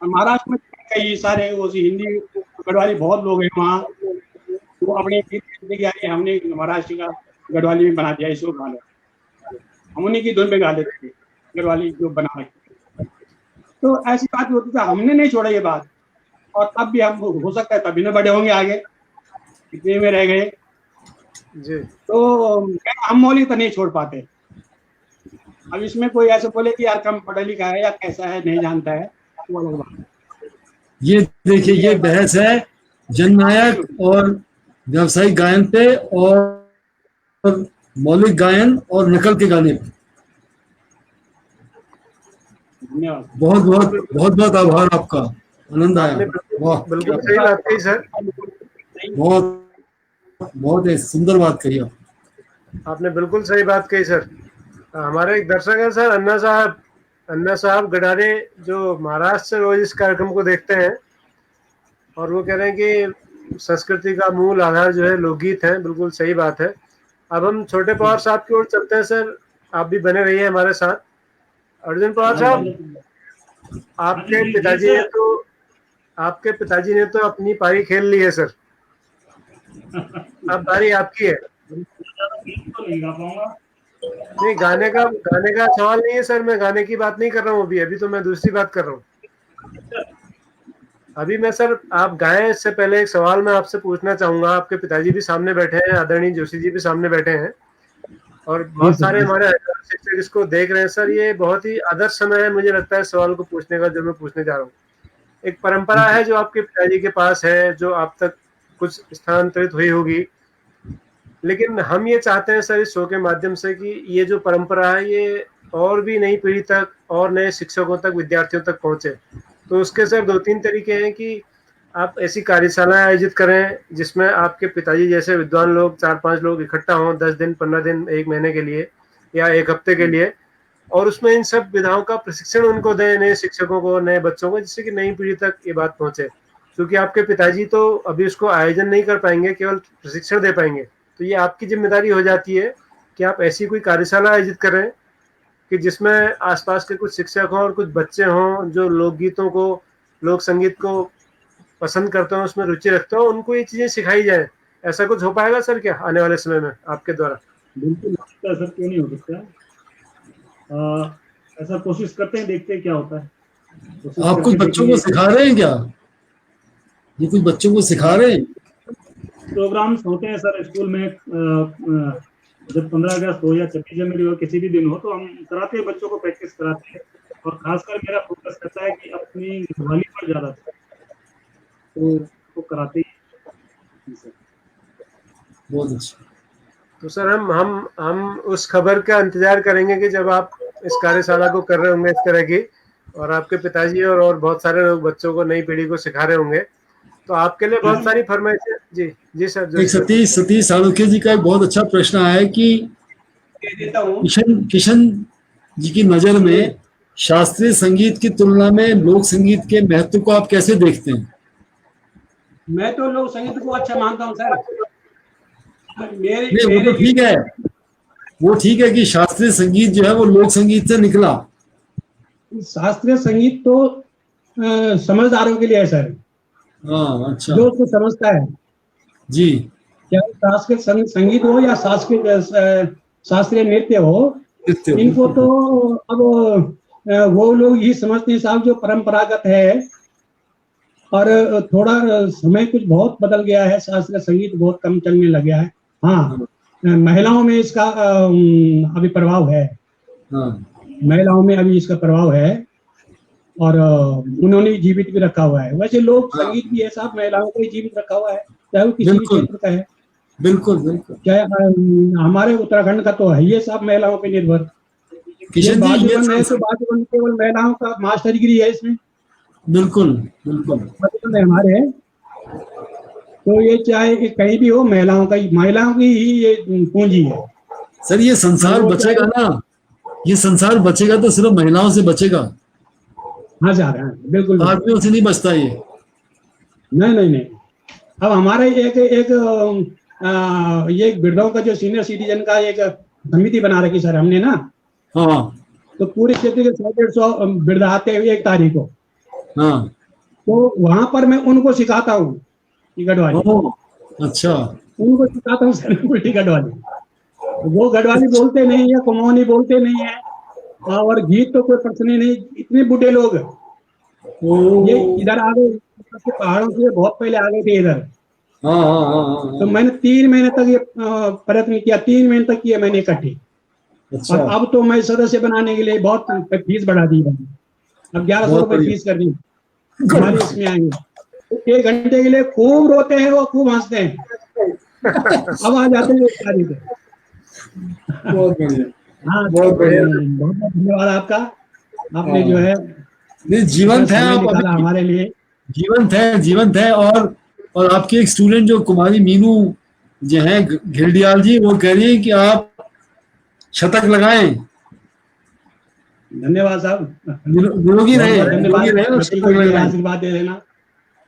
महाराष्ट्र में कई सारे वो हिंदी गढ़वाली बहुत लोग हैं वहाँ, वो अपने गीत हमने महाराष्ट्र का गढ़वाली में बना दिया, इसको गा लो, हम उन्हीं की धुन पे गा लेते थे गढ़वाली जो बना रहे। तो ऐसी बात होती थी, हमने नहीं छोड़ा ये बात। और अब भी हम हो सकता है तभी न बड़े होंगे आगे, इतने में रह गए जी। तो हम मौलिकता नहीं छोड़ पाते। अब इसमें कोई ऐसे बोले कि यार कम पढ़ा लिखा है या कैसा है नहीं जानता है, वो अलग बात है। ये देखिए, ये बहस है जननायक और व्यावसायिक गायन पे और मौलिक गायन और नकल के गाने पे। धन्यवाद, बहुत बहुत बहुत बहुत आभार आपका, आनंद आया। बिल्कुल सही बात कही सर, बहुत बहुत सुंदर बात कही आपने, बिल्कुल सही बात कही सर। हमारे एक दर्शक है सर, अन्ना साहब गडारे, जो महाराष्ट्र से रोज इस कार्यक्रम को देखते हैं और वो कह रहे हैं कि संस्कृति का मूल आधार जो है लोकगीत है। बिल्कुल सही बात है। अब हम छोटे पवार साहब की ओर चलते हैं सर, आप भी बने रहिए हमारे साथ। अर्जुन पवार साहब, आपके पिताजी ने तो अपनी पारी खेल ली है सर, अब बारी आपकी है। नहीं, गाने का सवाल नहीं है सर, मैं गाने की बात नहीं कर रहा हूँ अभी तो मैं दूसरी बात कर रहा हूँ। अभी मैं सर, आप गाएं इससे पहले एक सवाल मैं आपसे पूछना चाहूंगा। आपके पिताजी भी सामने बैठे हैं, आदरणीय जोशी जी भी सामने बैठे हैं और बहुत सारे हमारे शिक्षक इसको देख रहे हैं सर। ये बहुत ही आदर्श समय है मुझे लगता है सवाल को पूछने का, जो मैं पूछने जा रहा हूँ। एक परंपरा है जो आपके पिताजी के पास है, जो आप तक कुछ स्थानांतरित हुई होगी, लेकिन हम ये चाहते हैं सर इस शो के माध्यम से कि ये जो परंपरा है ये और भी नई पीढ़ी तक और नए शिक्षकों तक, विद्यार्थियों तक पहुंचे। तो उसके सर 2-3 तरीके हैं कि आप ऐसी कार्यशालाएं आयोजित करें जिसमें आपके पिताजी जैसे विद्वान लोग, 4-5 लोग इकट्ठा हों 10 दिन, 15 दिन, 1 महीने के लिए या 1 हफ्ते के लिए, और उसमें इन सब विधाओं का प्रशिक्षण उनको दें, नए शिक्षकों को, नए बच्चों को, जिससे कि नई पीढ़ी तक ये बात पहुंचे। क्योंकि आपके पिताजी तो अभी उसको आयोजन नहीं कर पाएंगे, केवल प्रशिक्षण दे पाएंगे। तो ये आपकी जिम्मेदारी हो जाती है कि आप ऐसी कोई कार्यशाला आयोजित करें कि जिसमें आसपास के कुछ शिक्षक हों और कुछ बच्चे हों जो लोकगीतों को, लोक संगीत को पसंद करते हो, उसमें रुचि रखते हो, उनको ये चीजें सिखाई जाए। ऐसा कुछ हो पाएगा सर क्या आने वाले समय में आपके द्वारा? बिल्कुल हो सकता है सर, क्यों नहीं हो सकता। ऐसा कोशिश करते हैं, देखते हैं क्या होता है। कोशिश आप कुछ करके बच्चों को देखेंगे। सिखा रहे हैं क्या? ये कुछ बच्चों को सिखा रहे हैं? प्रोग्राम्स होते हैं सर स्कूल में, जब 15 अगस्त हो या 26 जनवरी हो, किसी भी दिन हो, तो हम कराते हैं, बच्चों को प्रैक्टिस कराते हैं। और खासकर मेरा फोकस रहता है कि अपनी दिवाली पर ज्यादा तो कराते ही हैं सर। बहुत अच्छा। तो सर हम उस खबर का इंतजार करेंगे कि जब आप इस कार्यशाला को कर रहे होंगे इस तरह की, और आपके पिताजी और बहुत सारे लोग बच्चों को, नई पीढ़ी को सिखा रहे होंगे, तो आपके लिए बहुत सारी फरमाइशें। जी जी सर। एक सतीश सालुखे जी का एक बहुत अच्छा प्रश्न आया है कि देता हूँ। किशन जी की नजर में शास्त्रीय संगीत की तुलना में लोक संगीत के महत्व को आप कैसे देखते हैं? मैं तो लोक संगीत को अच्छा मानता हूँ सर। नहीं, वो तो ठीक है, वो ठीक है कि शास्त्रीय संगीत जो है वो लोक संगीत से निकला। शास्त्रीय संगीत तो समझदारों के लिए है सर। हाँ, अच्छा। जो उसको समझता है जी। क्या शास्त्रीय संगीत हो या शास्त्रीय नृत्य हो, इनको तो अब वो लोग ही समझते हैं साहब जो परंपरागत है। और थोड़ा समय कुछ बहुत बदल गया है, शास्त्रीय संगीत बहुत कम चलने लग गया है। हाँ, महिलाओं में इसका अभी प्रभाव है। हाँ। महिलाओं में अभी इसका प्रभाव है और उन्होंने जीवित भी रखा हुआ है। वैसे लोक संगीत भी है साहब, महिलाओं को ही जीवित रखा हुआ है, चाहे वो किसी भी क्षेत्र का है। बिल्कुल बिल्कुल। चाहे हमारे उत्तराखंड का तो है ये सब महिलाओं पे निर्भर। किशन जी, ये है तो बाजूबंद केवल महिलाओं का मास्टर डिग्री है इसमें। बिल्कुल बिल्कुल। बाजूबंद हमारे है, तो ये चाहे कहीं भी हो, महिलाओं की ही ये पूंजी है सर। ये संसार बचेगा ना, ये संसार बचेगा तो सिर्फ महिलाओं से बचेगा। हाँ सर, हाँ बिल्कुल। आदमियों से नहीं बचता ये। नहीं। अब हमारे ये वृद्धों का जो सीनियर सिटीजन का एक समिति बना रखी सर हमने ना। हाँ। तो पूरे क्षेत्र के 100-150 वृद्ध आते हैं 1 तारीख को। हाँ। तो वहां पर मैं उनको सिखाता हूँ टिकट वाली। अच्छा। उनको सिखाता हूँ सर टिकट वाली। वो गढ़वाली बोलते नहीं है, कुमाऊनी बोलते नहीं है, और गीत तो कोई प्रश्न ही नहीं। इतने बूढ़े लोग ये इधर आ गए, पहाड़ों से बहुत पहले आ गए थे इधर। तो मैंने 3 महीने तक ये प्रयत्न किया, 3 महीने तक किया मैंने इकट्ठी। और अब तो मैं सदस्य बनाने के लिए बहुत फीस बढ़ा दी मैंने। अब 1100 रुपए फीस कर दी हमारे इसमें आएंगे। 1 घंटे के लिए खूब रोते हैं वो, खूब हंसते हैं। अब आ जाते हैं 1 तारीख को। बहुत बढ़िया। हाँ, बहुत बहुत धन्यवाद आपका। आपने जो है जीवंत है, आप निकाला हमारे लिए। जीवंत है। और आपकी एक स्टूडेंट जो कुमारी मीनू जो है घिल्डियाल जी, वो कह रही है कि आप शतक लगाएं। धन्यवाद साहब, निरोगी रहे। आशीर्वाद दे देना।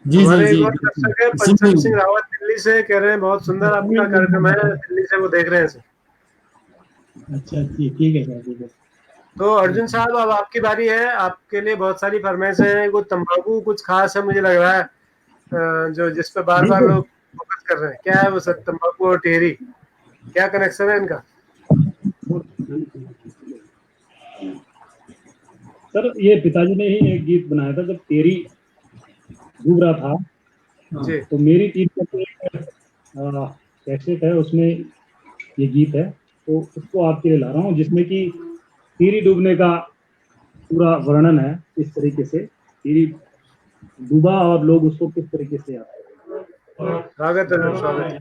जी जी। दर्शक है पंचम सिंह रावत दिल्ली से, कह रहे हैं बहुत सुंदर आपका कार्यक्रम है, दिल्ली से वो देख रहे हैं सर। अच्छा ठीक है सर, ठीक है। तो अर्जुन साहब, अब आपकी बारी है। आपके लिए बहुत सारी फरमाइशें हैं। वो तंबाकू कुछ खास है मुझे लग रहा है, जो जिस पे बार बार लोग फोकस कर रहे हैं। क्या है वो सर? तंबाकू और टेहरी, क्या कनेक्शन है इनका? सर ये पिताजी ने ही एक गीत बनाया था जब टेहरी डूब रहा था जी। तो मेरी टीम का कैसेट है, उसमें ये गीत है, तो उसको आपके लिए ला रहा हूँ, जिसमें कि टेहरी डूबने का पूरा वर्णन है, इस तरीके से टेहरी डूबा और लोग उसको किस तरीके से आते हैं। स्वागत है, स्वागत है।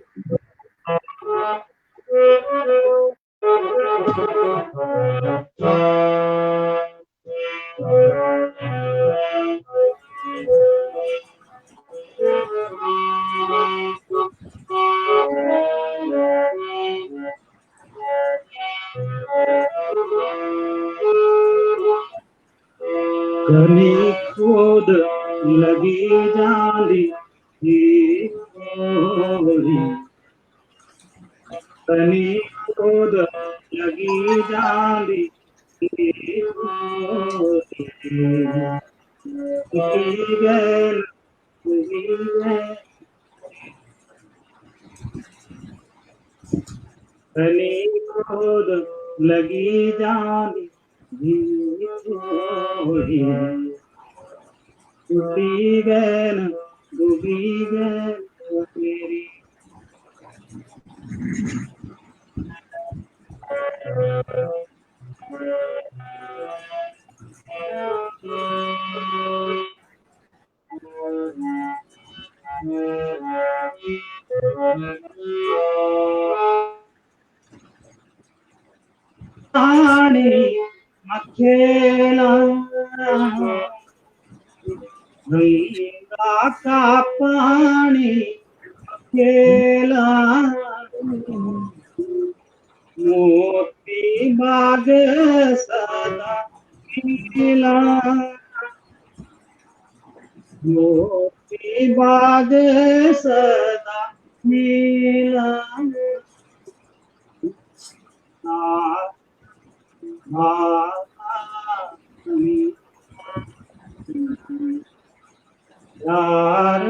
कनी खोद लगी जांदी कनी खोद लगी जांदी कनी खोद लगी जांदी टूटी गैन डूबी गैन मेरी पानी मखेला गंगा का पानी मखेला मोती बाग सदा खिला मोती बाग सदा खिला यार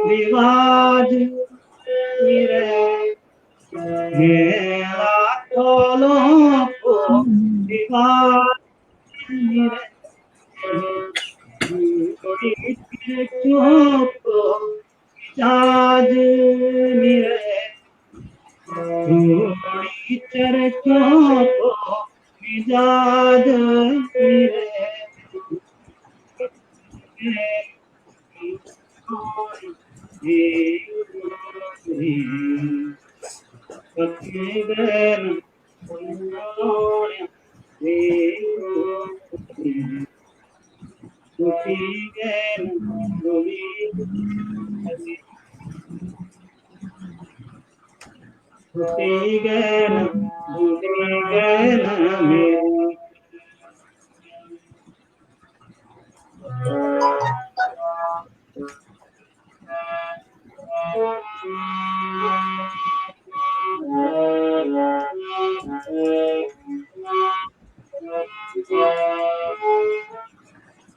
रिवाज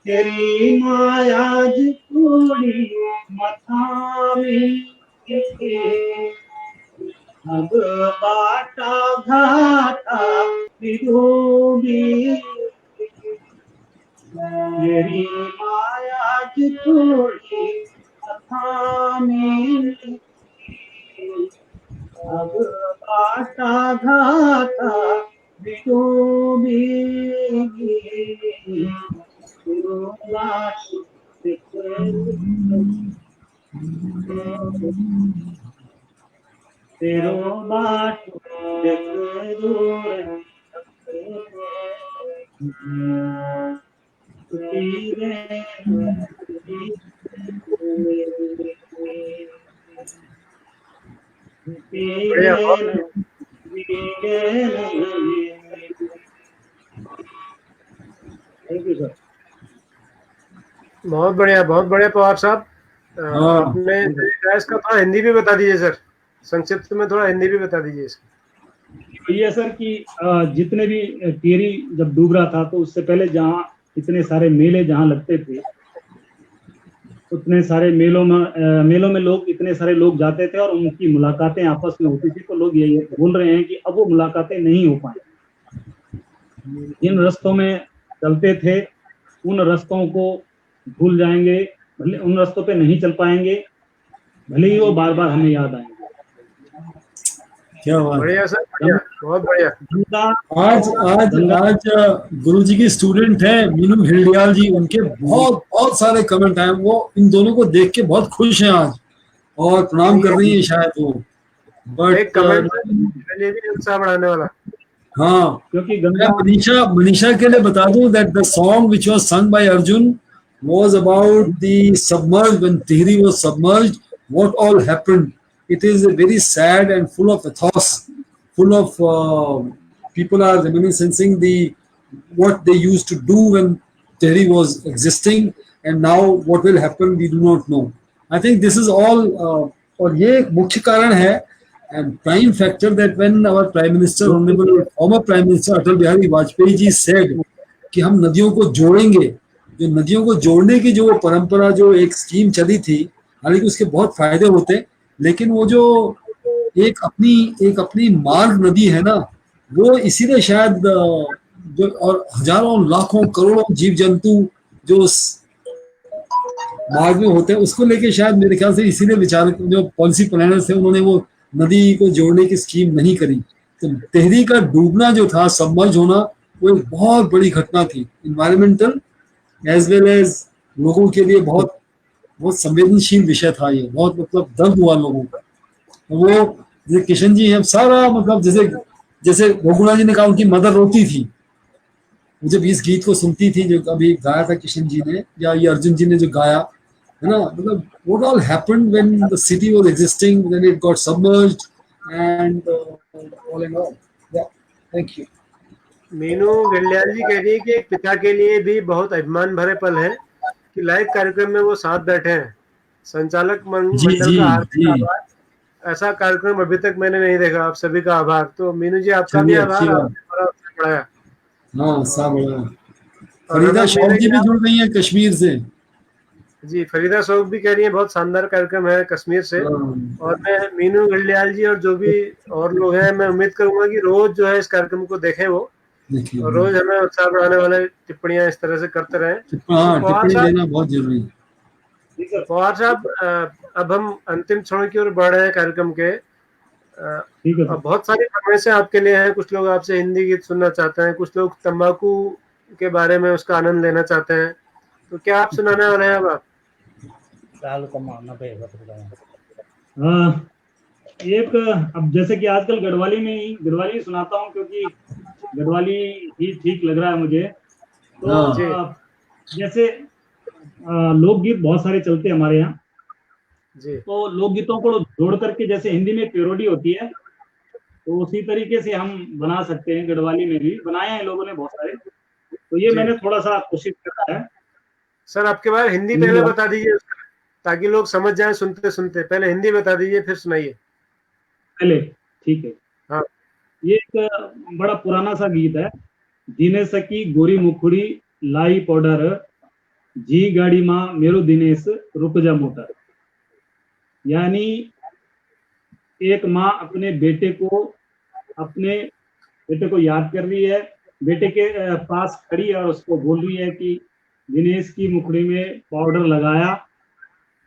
तेरी मायाज पूरी मथामी अब बाटा घाटा विधोबी तेरी मायाज पूरी मथामी अब बाटा घाटा विधोबी तेरो बाट देख दूर थैंक यू सर। बहुत बढ़िया पवार साहब। आपने इसका थोड़ा हिंदी भी बता दीजिए सर, संक्षिप्त में थोड़ा हिंदी भी बता दीजिए इसका। ये सर कि जितने भी टिहरी जब डूब रहा था तो उससे पहले जहाँ इतने सारे मेले जहाँ लगते थे, उतने सारे मेलों में लोग इतने सारे लोग जाते थे और उनकी मुलाकातें आपस में होती थी। तो लोग ये बोल रहे हैं कि अब वो मुलाकातें नहीं हो पाए। जिन रास्तों में चलते थे उन रास्तों को भूल जाएंगे, उन रास्तों पे नहीं चल पाएंगे। भले ही वो बार बार हमें याद आएंगे। क्या बात है। बढ़िया सर, बढ़िया, बहुत बढ़िया। गंगा आज आज गंगा आज गुरु जी की स्टूडेंट है मीनू हिल्डियाल जी, उनके बहुत बहुत सारे कमेंट आए, वो इन दोनों को देख के बहुत खुश हैं आज और प्रणाम कर रही है शायद वो, एक बट कमेंट मेरे लिए भी उत्साह बढ़ाने वाला। हाँ, क्योंकि मैं गंगा मनीषा के लिए बता दूं that the song which was sung by Arjun was about the submerged, when Tehri was submerged, what all happened. It is a very sad and full of ethos, full of people are reminiscing the what they used to do when Tehri was existing, and now what will happen we do not know. I think this is all और ये एक मुख्य कारण है and prime factor that when our Prime Minister, Honorable former Prime Minister Atal Bihari Vajpayee ji said कि हम नदियों को जोड़ेंगे, जो नदियों को जोड़ने की जो परंपरा, जो एक स्कीम चली थी, हालांकि उसके बहुत फायदे होते, लेकिन वो जो एक अपनी मार्ग नदी है ना, वो इसीलिए शायद जो और हजारों लाखों करोड़ों जीव जंतु जो उस मार्ग में होते हैं, उसको लेके शायद मेरे ख्याल से इसीलिए विचार जो पॉलिसी प्लानर्स थे उन्होंने वो नदी को जोड़ने की स्कीम नहीं करी। तो तेहरी का डूबना जो था, सबमर्ज होना, वो एक बहुत बड़ी घटना थी, इन्वायरमेंटल एज वेल एज लोगों के लिए बहुत बहुत संवेदनशील विषय था ये, बहुत मतलब दर्द हुआ लोगों का। वो जैसे किशन जी हैं सारा मतलब जैसे जैसे गोकुला जी ने कहा उनकी मदर रोती थी, वो जब इस गीत को सुनती थी जो अभी गाया था किशन जी ने या ये अर्जुन जी ने जो गाया है ना, मतलब what all happened when the city was existing, then it got submerged and all in all. Yeah, thank you. Meenu गलियाल जी कह रही है कि एक पिता के लिए भी बहुत अभिमान भरे पल है कि लाइव कार्यक्रम में वो साथ बैठे हैं। संचालक जी मंडल जी का हार्दिक जी, आभार। ऐसा कार्यक्रम अभी तक मैंने नहीं देखा। आप सभी का आभार। तो मीनू जी आपका भी चलिए आभार, अच्छी बात। आपने बड़ा उत्साह बढ़ाया। हाँ सब बड़ा। और फरीदा हमें उम्मीद शौक है जी कि भी आप, जुड़ गई हैं कश्मीर से। जी फरीदा शौक भी कह रही है बहुत शानदार कार्यक्रम है कश्मीर से। हाँ, और मैं मीनू गलियाल जी और जो भी और लोग हैं, मैं उम्मीद करूंगा कि रोज जो है इस कार्यक्रम को देखें वो, देखिए और रोज हमें उत्साह बढ़ाने वाले टिप्पणियां इस तरह से करते रहें। तो हाँ, पवार टिप्पणी साहब, देना बहुत जरूरी है। पवार साहब, अब हम अंतिम क्षणों की ओर बढ़ रहे हैं कार्यक्रम के। ठीक है सर। अब बहुत सारी फरमाइशें आपके लिए हैं। कुछ लोग आपसे हिंदी गीत सुनना चाहते हैं, कुछ लोग तंबाकू के बारे में उसका आनंद लेना चाहते हैं। तो क्या आप सुनाने वाले हैं अब आप? एक अब जैसे कि आजकल गढ़वाली सुनाता हूँ, क्योंकि गढ़वाली ही ठीक लग रहा है मुझे। तो हाँ जैसे लोकगीत बहुत सारे चलते हैं हमारे यहाँ, जी तो लोकगीतों को जोड़ करके जैसे हिंदी में पेरोडी होती है, तो उसी तरीके से हम बना सकते हैं। गढ़वाली में भी बनाए हैं लोगों ने बहुत सारे, तो ये जी मैंने थोड़ा सा कोशिश करा है। सर, आपके बारे हिंदी पहले बता दीजिए उसका, ताकि लोग समझ जाएं सुनते सुनते। पहले हिंदी बता दीजिए, फिर सुनाइए। पहले ठीक है। हाँ ये एक बड़ा पुराना सा गीत है। दिने सकी गोरी मुखड़ी लाई पाउडर, जी गाड़ी माँ मेरो दिनेश रुक जा मोटर। यानी एक माँ अपने बेटे को याद कर रही है, बेटे के पास खड़ी है और उसको बोल रही है कि दिनेश की मुखड़ी में पाउडर लगाया,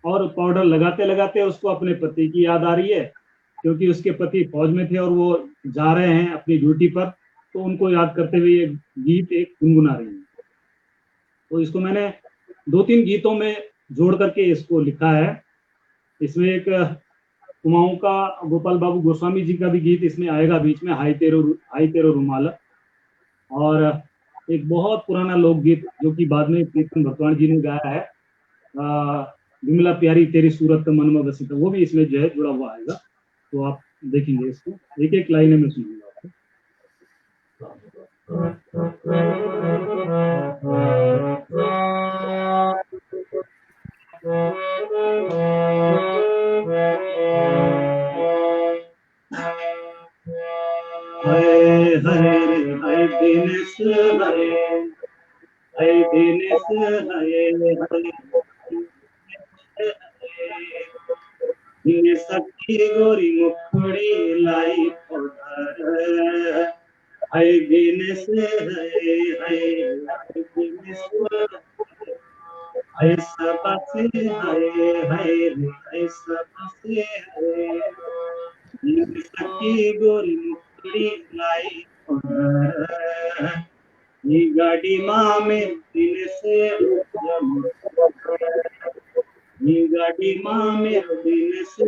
और पाउडर लगाते लगाते उसको अपने पति की याद आ रही है, क्योंकि उसके पति फौज में थे और वो जा रहे हैं अपनी ड्यूटी पर, तो उनको याद करते हुए ये गीत एक गुनगुना रही है। तो इसको मैंने 2-3 गीतों में जोड़ करके इसको लिखा है। इसमें एक कुमाऊं का गोपाल बाबू गोस्वामी जी का भी गीत इसमें आएगा बीच में, हाय तेरो रुमाल। और एक बहुत पुराना लोकगीत जो कि बाद में प्रीतम भटवाणी जी ने गाया है, विमला प्यारी तेरी सूरत का मन में बसी, तो वो भी इसमें जो है जुड़ा हुआ आएगा। तो आप देखेंगे इसको, एक एक लाइन में सुनिएगा आपको। हाय हाय रे हाय दिनेश हाय दिनेश हाय दिनेश की गोरी मुखड़ी लाई पाउडर, हाय दिनेश हाय हाय दिनेश ऐसा बसे है रे ऐसा बसे है सखी गोरी मुखड़ी लाई ये गाड़ी माँ में दिन से ये गाड़ी माँ में दिन से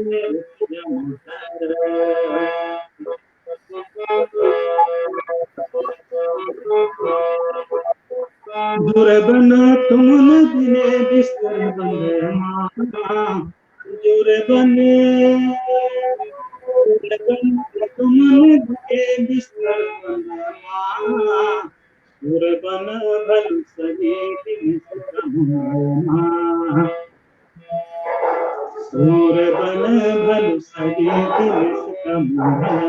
दूर बना तुमने दिने बिस्तर बंदे माँ दूर बने तुमने दिने बिस्तर बंदे माँ दूर बना भल सगे दिन माँ दूर बन भल सगे दिन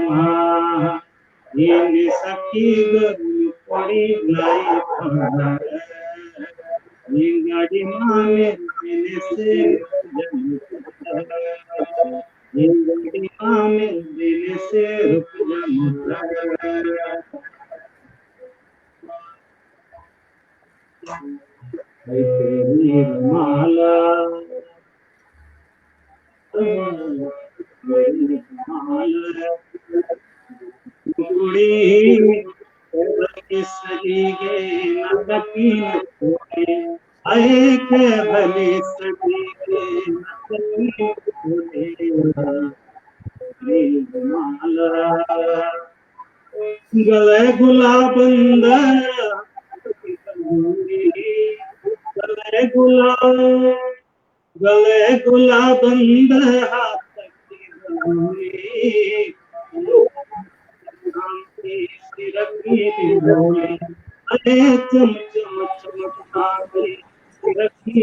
माँ ये सखी गरु पड़ी लाई ये गाड़ी माने देने से ये गाड़ी माने देने से रुक तेरी माला सलीगे नदकीन आए के भले सलीगे माला गले गुलाब गले गुलाब हाथ अरे चम चम चमकावे रखी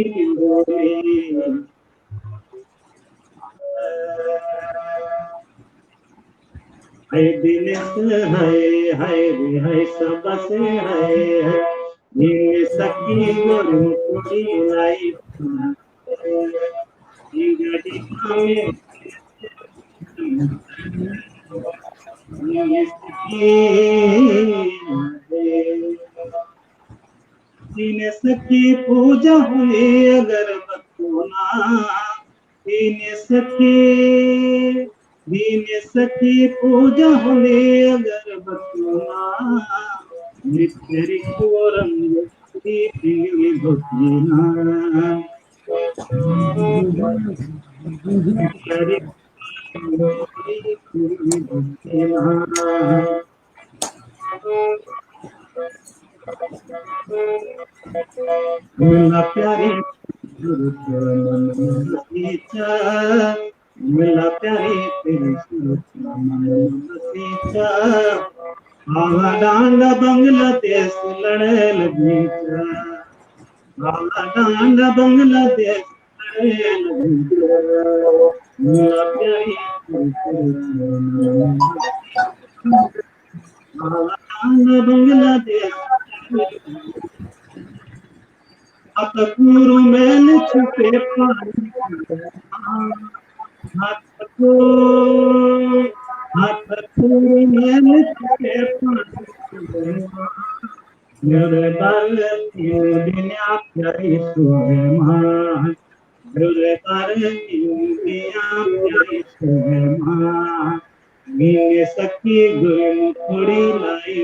है दिन से है रे है सब से है ये सखी गोरी मुखड़ी लाई ये गाड़ी में दिन सखी पूजा हुई अगर बतूना दिन सखी पूजा हुई अगर बतूना तेरी कोरंग पिंगली बतूना मिला प्यारी मिला प्यारी तेरी आला डांडा बांग्लादेश लड़े लगी आला डांडा बांग्लादेश लड़े लगी मिला प्यारी आला डांडा बांग्लादेश अतकुरु मैल छुपे पानी अतकुरु मैल छुपे पानी मेरे बाल तीन दिन प्यारी सुबह माँ मेरे बाल तीन दिन प्यारी सुबह माँ मेरे सखी गुरु थोड़ी लाई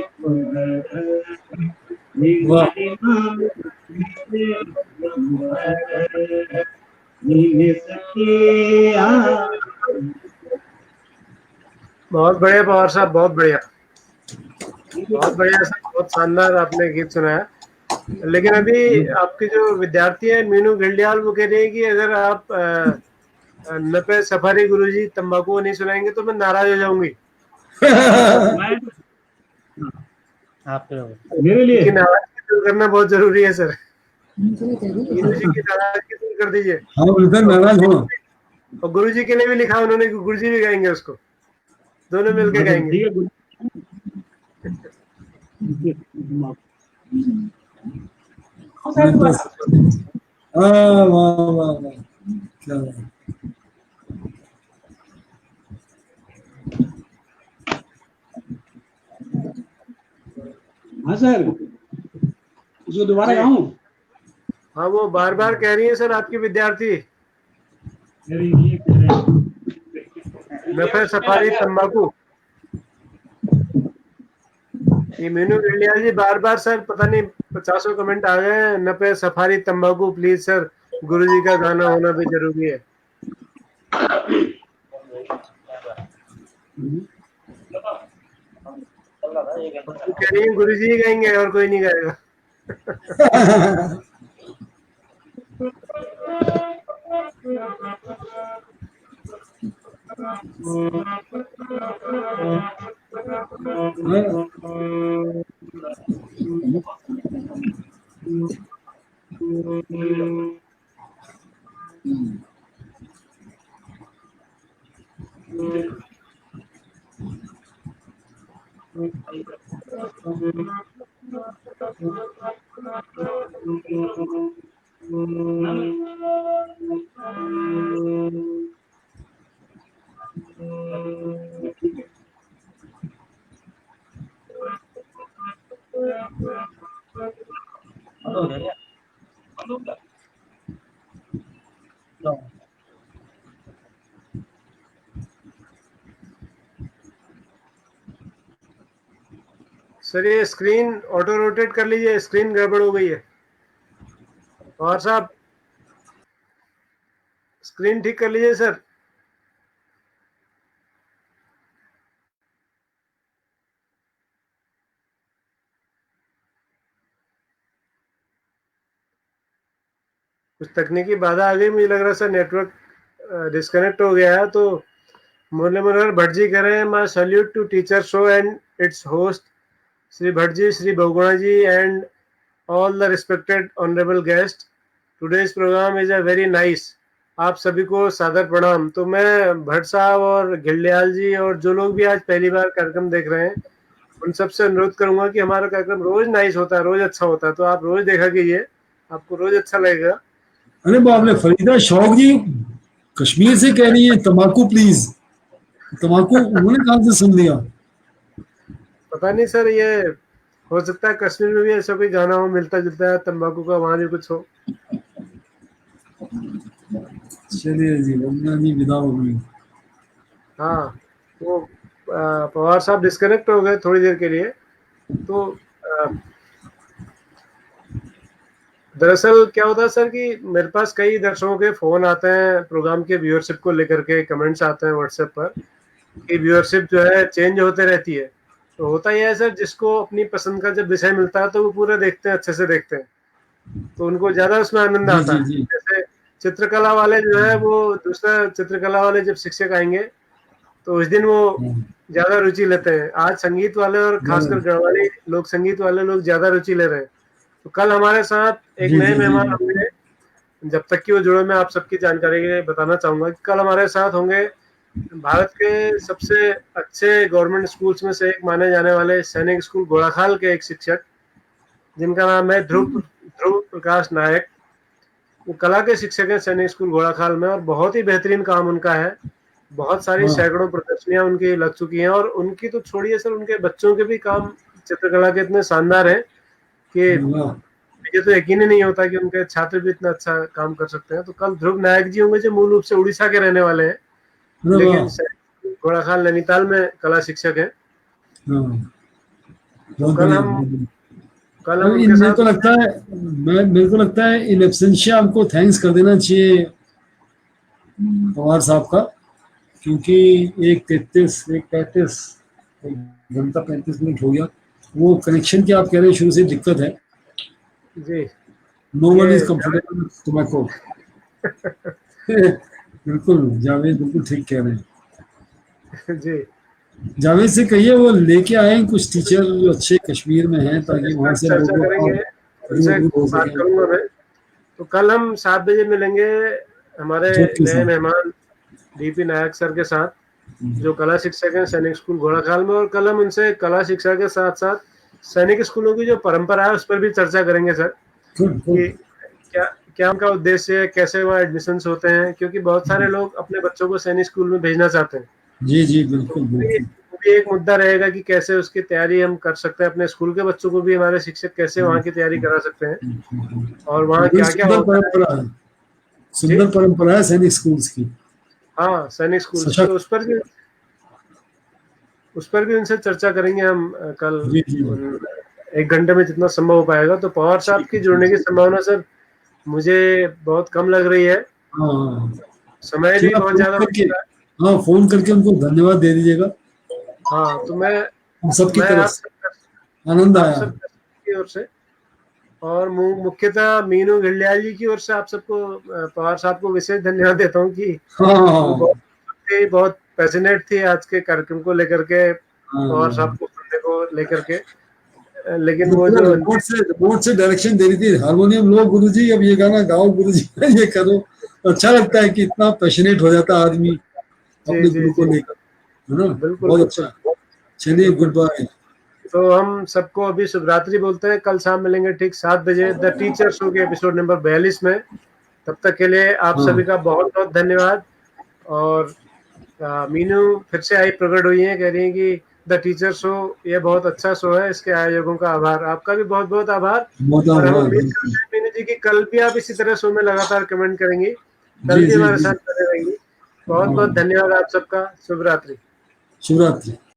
बहुत बढ़िया पवार साहब, बहुत बढ़िया सर, बहुत शानदार आपने गीत सुनाया। लेकिन अभी आपके जो विद्यार्थी हैं मीनू गिल्डियाल, वो कह रही है कि अगर आप नपे सफारी गुरुजी तंबाकू नहीं सुनाएंगे तो मैं नाराज हो जाऊंगी। आप मेरे लिए नाराजगी दूर करना बहुत जरूरी है सर। गुरुजी की नाराजगी दूर कर दीजिए। हाँ बिल्कुल नाराज हो। और गुरुजी के लिए भी लिखा उन्होंने कि गुरुजी भी गाएंगे उसको, दोनों मिलकर गाएंगे। वाह वाह वाह, क्या बात। हाँ सर, इसको दोबारा गाऊं? हाँ, वो बार बार कह रही है सर आपकी विद्यार्थी, मेरी ये कह रहे हैं। नफे सफारी तंबाकू। ये मीनू गलियाल जी बार बार सर, पता नहीं 50 कमेंट आ गए हैं, नफे सफारी तंबाकू प्लीज सर, गुरुजी का गाना होना भी जरूरी है। वो कह रही है गुरुजी ही गाएंगे और कोई नहीं गाएगा। सर ये स्क्रीन ऑटो रोटेट कर लीजिए, स्क्रीन गड़बड़ हो गई है। और साहब स्क्रीन ठीक कर लीजिए सर। कुछ तकनीकी बाधा आ गई, मुझे लग रहा है सर नेटवर्क डिस्कनेक्ट हो गया है। तो मुरली मनोहर भट्ट जी कह रहे हैं, my salute to teacher show and its host Shri Bhatt ji, Shri Bahuguna ji and all the respected honourable guest. Today's programme is a very nice. आप सभी को सादर प्रणाम। तो मैं भट्ट साहब और घिल्डियाल जी और जो लोग भी आज पहली बार कार्यक्रम देख रहे हैं, उन सबसे अनुरोध करूंगा कि हमारा कार्यक्रम रोज नाइस होता है, रोज अच्छा होता है। तो आप रोज देखा कीजिए, आपको रोज अच्छा लगेगा। अरे बाप रे, फरीदा शौक जी कश्मीर से कह रही है तम्बाकू प्लीज। तम्बाकू उन्होंने कहाँ से सुन लिया? पता नहीं सर, ये हो सकता है कश्मीर में भी ऐसा कोई गाना हो मिलता जुलता है तंबाकू का, वहां भी कुछ हो। चलिए जी, वंदना जी विदा हो गई। हाँ, वो पवार साहब डिस्कनेक्ट हो गए थोड़ी देर के लिए। तो दरअसल क्या होता है सर कि मेरे पास कई दर्शकों के फोन आते हैं प्रोग्राम के व्यूअरशिप को लेकर के, कमेंट्स आते हैं व्हाट्सएप पर कि व्यूअरशिप जो है चेंज होते रहती है। तो होता ही है सर, जिसको अपनी पसंद का जब विषय मिलता है तो वो पूरा देखते हैं, अच्छे से देखते हैं, तो उनको ज्यादा उसमें आनंद जी आता जी है। जी। जैसे चित्रकला वाले जो है, वो दूसरा चित्रकला वाले जब शिक्षक आएंगे तो उस दिन वो ज्यादा रुचि लेते हैं। आज संगीत वाले और खासकर गढ़वाली लोक संगीत वाले लोग ज्यादा रुचि ले रहे हैं। तो कल हमारे साथ एक जी नए जी मेहमान जी। होंगे। जब तक कि वो जुड़े, मैं आप सबकी जानकारी के लिए बताना चाहूंगा कि कल हमारे साथ होंगे भारत के सबसे अच्छे गवर्नमेंट स्कूल्स में से एक माने जाने वाले सैनिक स्कूल घोड़ाखाल के एक शिक्षक, जिनका नाम है ध्रुव ध्रुव प्रकाश नायक। वो कला के शिक्षक हैं सैनिक स्कूल घोड़ाखाल में, और बहुत ही बेहतरीन काम उनका है। बहुत सारी हाँ। सैकड़ों प्रदर्शनियां उनकी लग चुकी हैं, और उनकी तो छोड़िए सर, उनके बच्चों के भी काम चित्रकला के इतने शानदार हैं कि वाह। मुझे तो यकीन ही नहीं होता कि उनके छात्र भी इतना अच्छा काम कर सकते हैं। तो कल ध्रुव नायक जी होंगे, जो मूल रूप से उड़ीसा के रहने वाले हैं, अरे लेकिन वाह। घोड़ाखाल नैनीताल में कला शिक्षक हैं। हाँ, तो बहुत बढ़िया बहुत बढ़िया। कल हम अब उनके मेरे साथ। को लगता है, मेरे को लगता है इन एब्सेंशिया हमको थैंक्स कर देना चाहिए पवार साहब का, क्योंकि 1:33 1 घंटा 35 मिनट हो गया। वो कनेक्शन की आप कह रहे हैं शुरू से दिक्कत है। जी, नो वन ये इज कंफर्टेबल विद टोबैको। बिल्कुल जावेद, बिल्कुल ठीक कह रहे हैं। जी, जावेद से कहिए वो लेके आए कुछ टीचर जो अच्छे कश्मीर में हैं, ताकि इस वहां पर से चर्चा लोगों का करेंगे, उनसे रूबरू हो बात सके। करूंगा मैं। तो कल हम 7 बजे मिलेंगे हमारे ज्योति नए साहब। मेहमान डीपी नायक सर के साथ, जो कला शिक्षक हैं सैनिक स्कूल घोड़ाखाल में। और कल हम उनसे कला शिक्षा के साथ साथ सैनिक स्कूलों की जो परंपरा है उस पर भी चर्चा करेंगे सर, गुड कि गुड। क्या क्या उनका उद्देश्य है, कैसे वहाँ एडमिशन्स होते हैं, क्योंकि बहुत सारे लोग अपने बच्चों को सैनिक स्कूल में भेजना चाहते हैं। जी जी तो बिल्कुल ये बिल्कुल। भी एक मुद्दा रहेगा कि कैसे उसकी तैयारी हम कर सकते हैं, अपने स्कूल के बच्चों को भी हमारे शिक्षक कैसे वहाँ की तैयारी करा सकते हैं और वहाँ बड़ी क्या क्या सुंदर होता है। परंपरा है, सुंदर परंपरा है सैनिक स्कूल्स की। हाँ, सैनिक स्कूल, सशक्त। तो उस पर भी उनसे चर्चा करेंगे हम कल, जी जी। 1 घंटे में जितना संभव हो पाएगा। तो पवार साहब की जुड़ने की संभावना सर मुझे बहुत कम लग रही है, हाँ, समय भी थोड़ा बहुत फोन ज्यादा करके, लगता है। हाँ फोन करके उनको धन्यवाद दे दीजिएगा हाँ, तो हम सबकी मैं तरफ आप से, सब आनंद आप आया। सब की ओर से और मुख्यतः मीनू घिल्डियाल जी की ओर से आप सबको, पवार साहब को विशेष धन्यवाद देता हूँ कि वो हाँ बहुत पैशनेट थी आज के कार्यक्रम को लेकर के, पवार हाँ, साहब को सुनने को लेकर के। लेकिन तो वो पूरा जो रिमोट से डायरेक्शन दे रही थी, हारमोनियम लो गुरुजी, अब ये गाना गाओ गुरुजी, ये करो। अच्छा लगता है कि इतना पैशनेट हो जाता है आदमी जी अपने जी गुरु को जी, लेकर, है ना। बिल्कुल बहुत बिल्कुल अच्छा। चलिए, बिल्कुल। Good bye. तो हम सबको अभी शुभ रात्रि बोलते हैं, कल शाम मिलेंगे ठीक 7 बजे द टीचर शो के एपिसोड नंबर 42 में। तब तक के लिए आप हाँ, सभी का बहुत बहुत धन्यवाद। और मीनू फिर से आई प्रकट हुई है, कह रही है कि द टीचर शो ये बहुत अच्छा शो है, इसके आयोजकों का आभार, आपका भी बहुत बहुत आभार। बहुत और हम आभार, उम्मीद बिल्कुल। करते हैं मीनू जी की कल भी आप इसी तरह शो में लगातार कमेंट करेंगी, कल जी भी जी हमारे जी। साथ बने रहेंगी। बहुत बहुत हाँ, धन्यवाद आप सबका, शुभ रात्रि। शुभ रात्रि।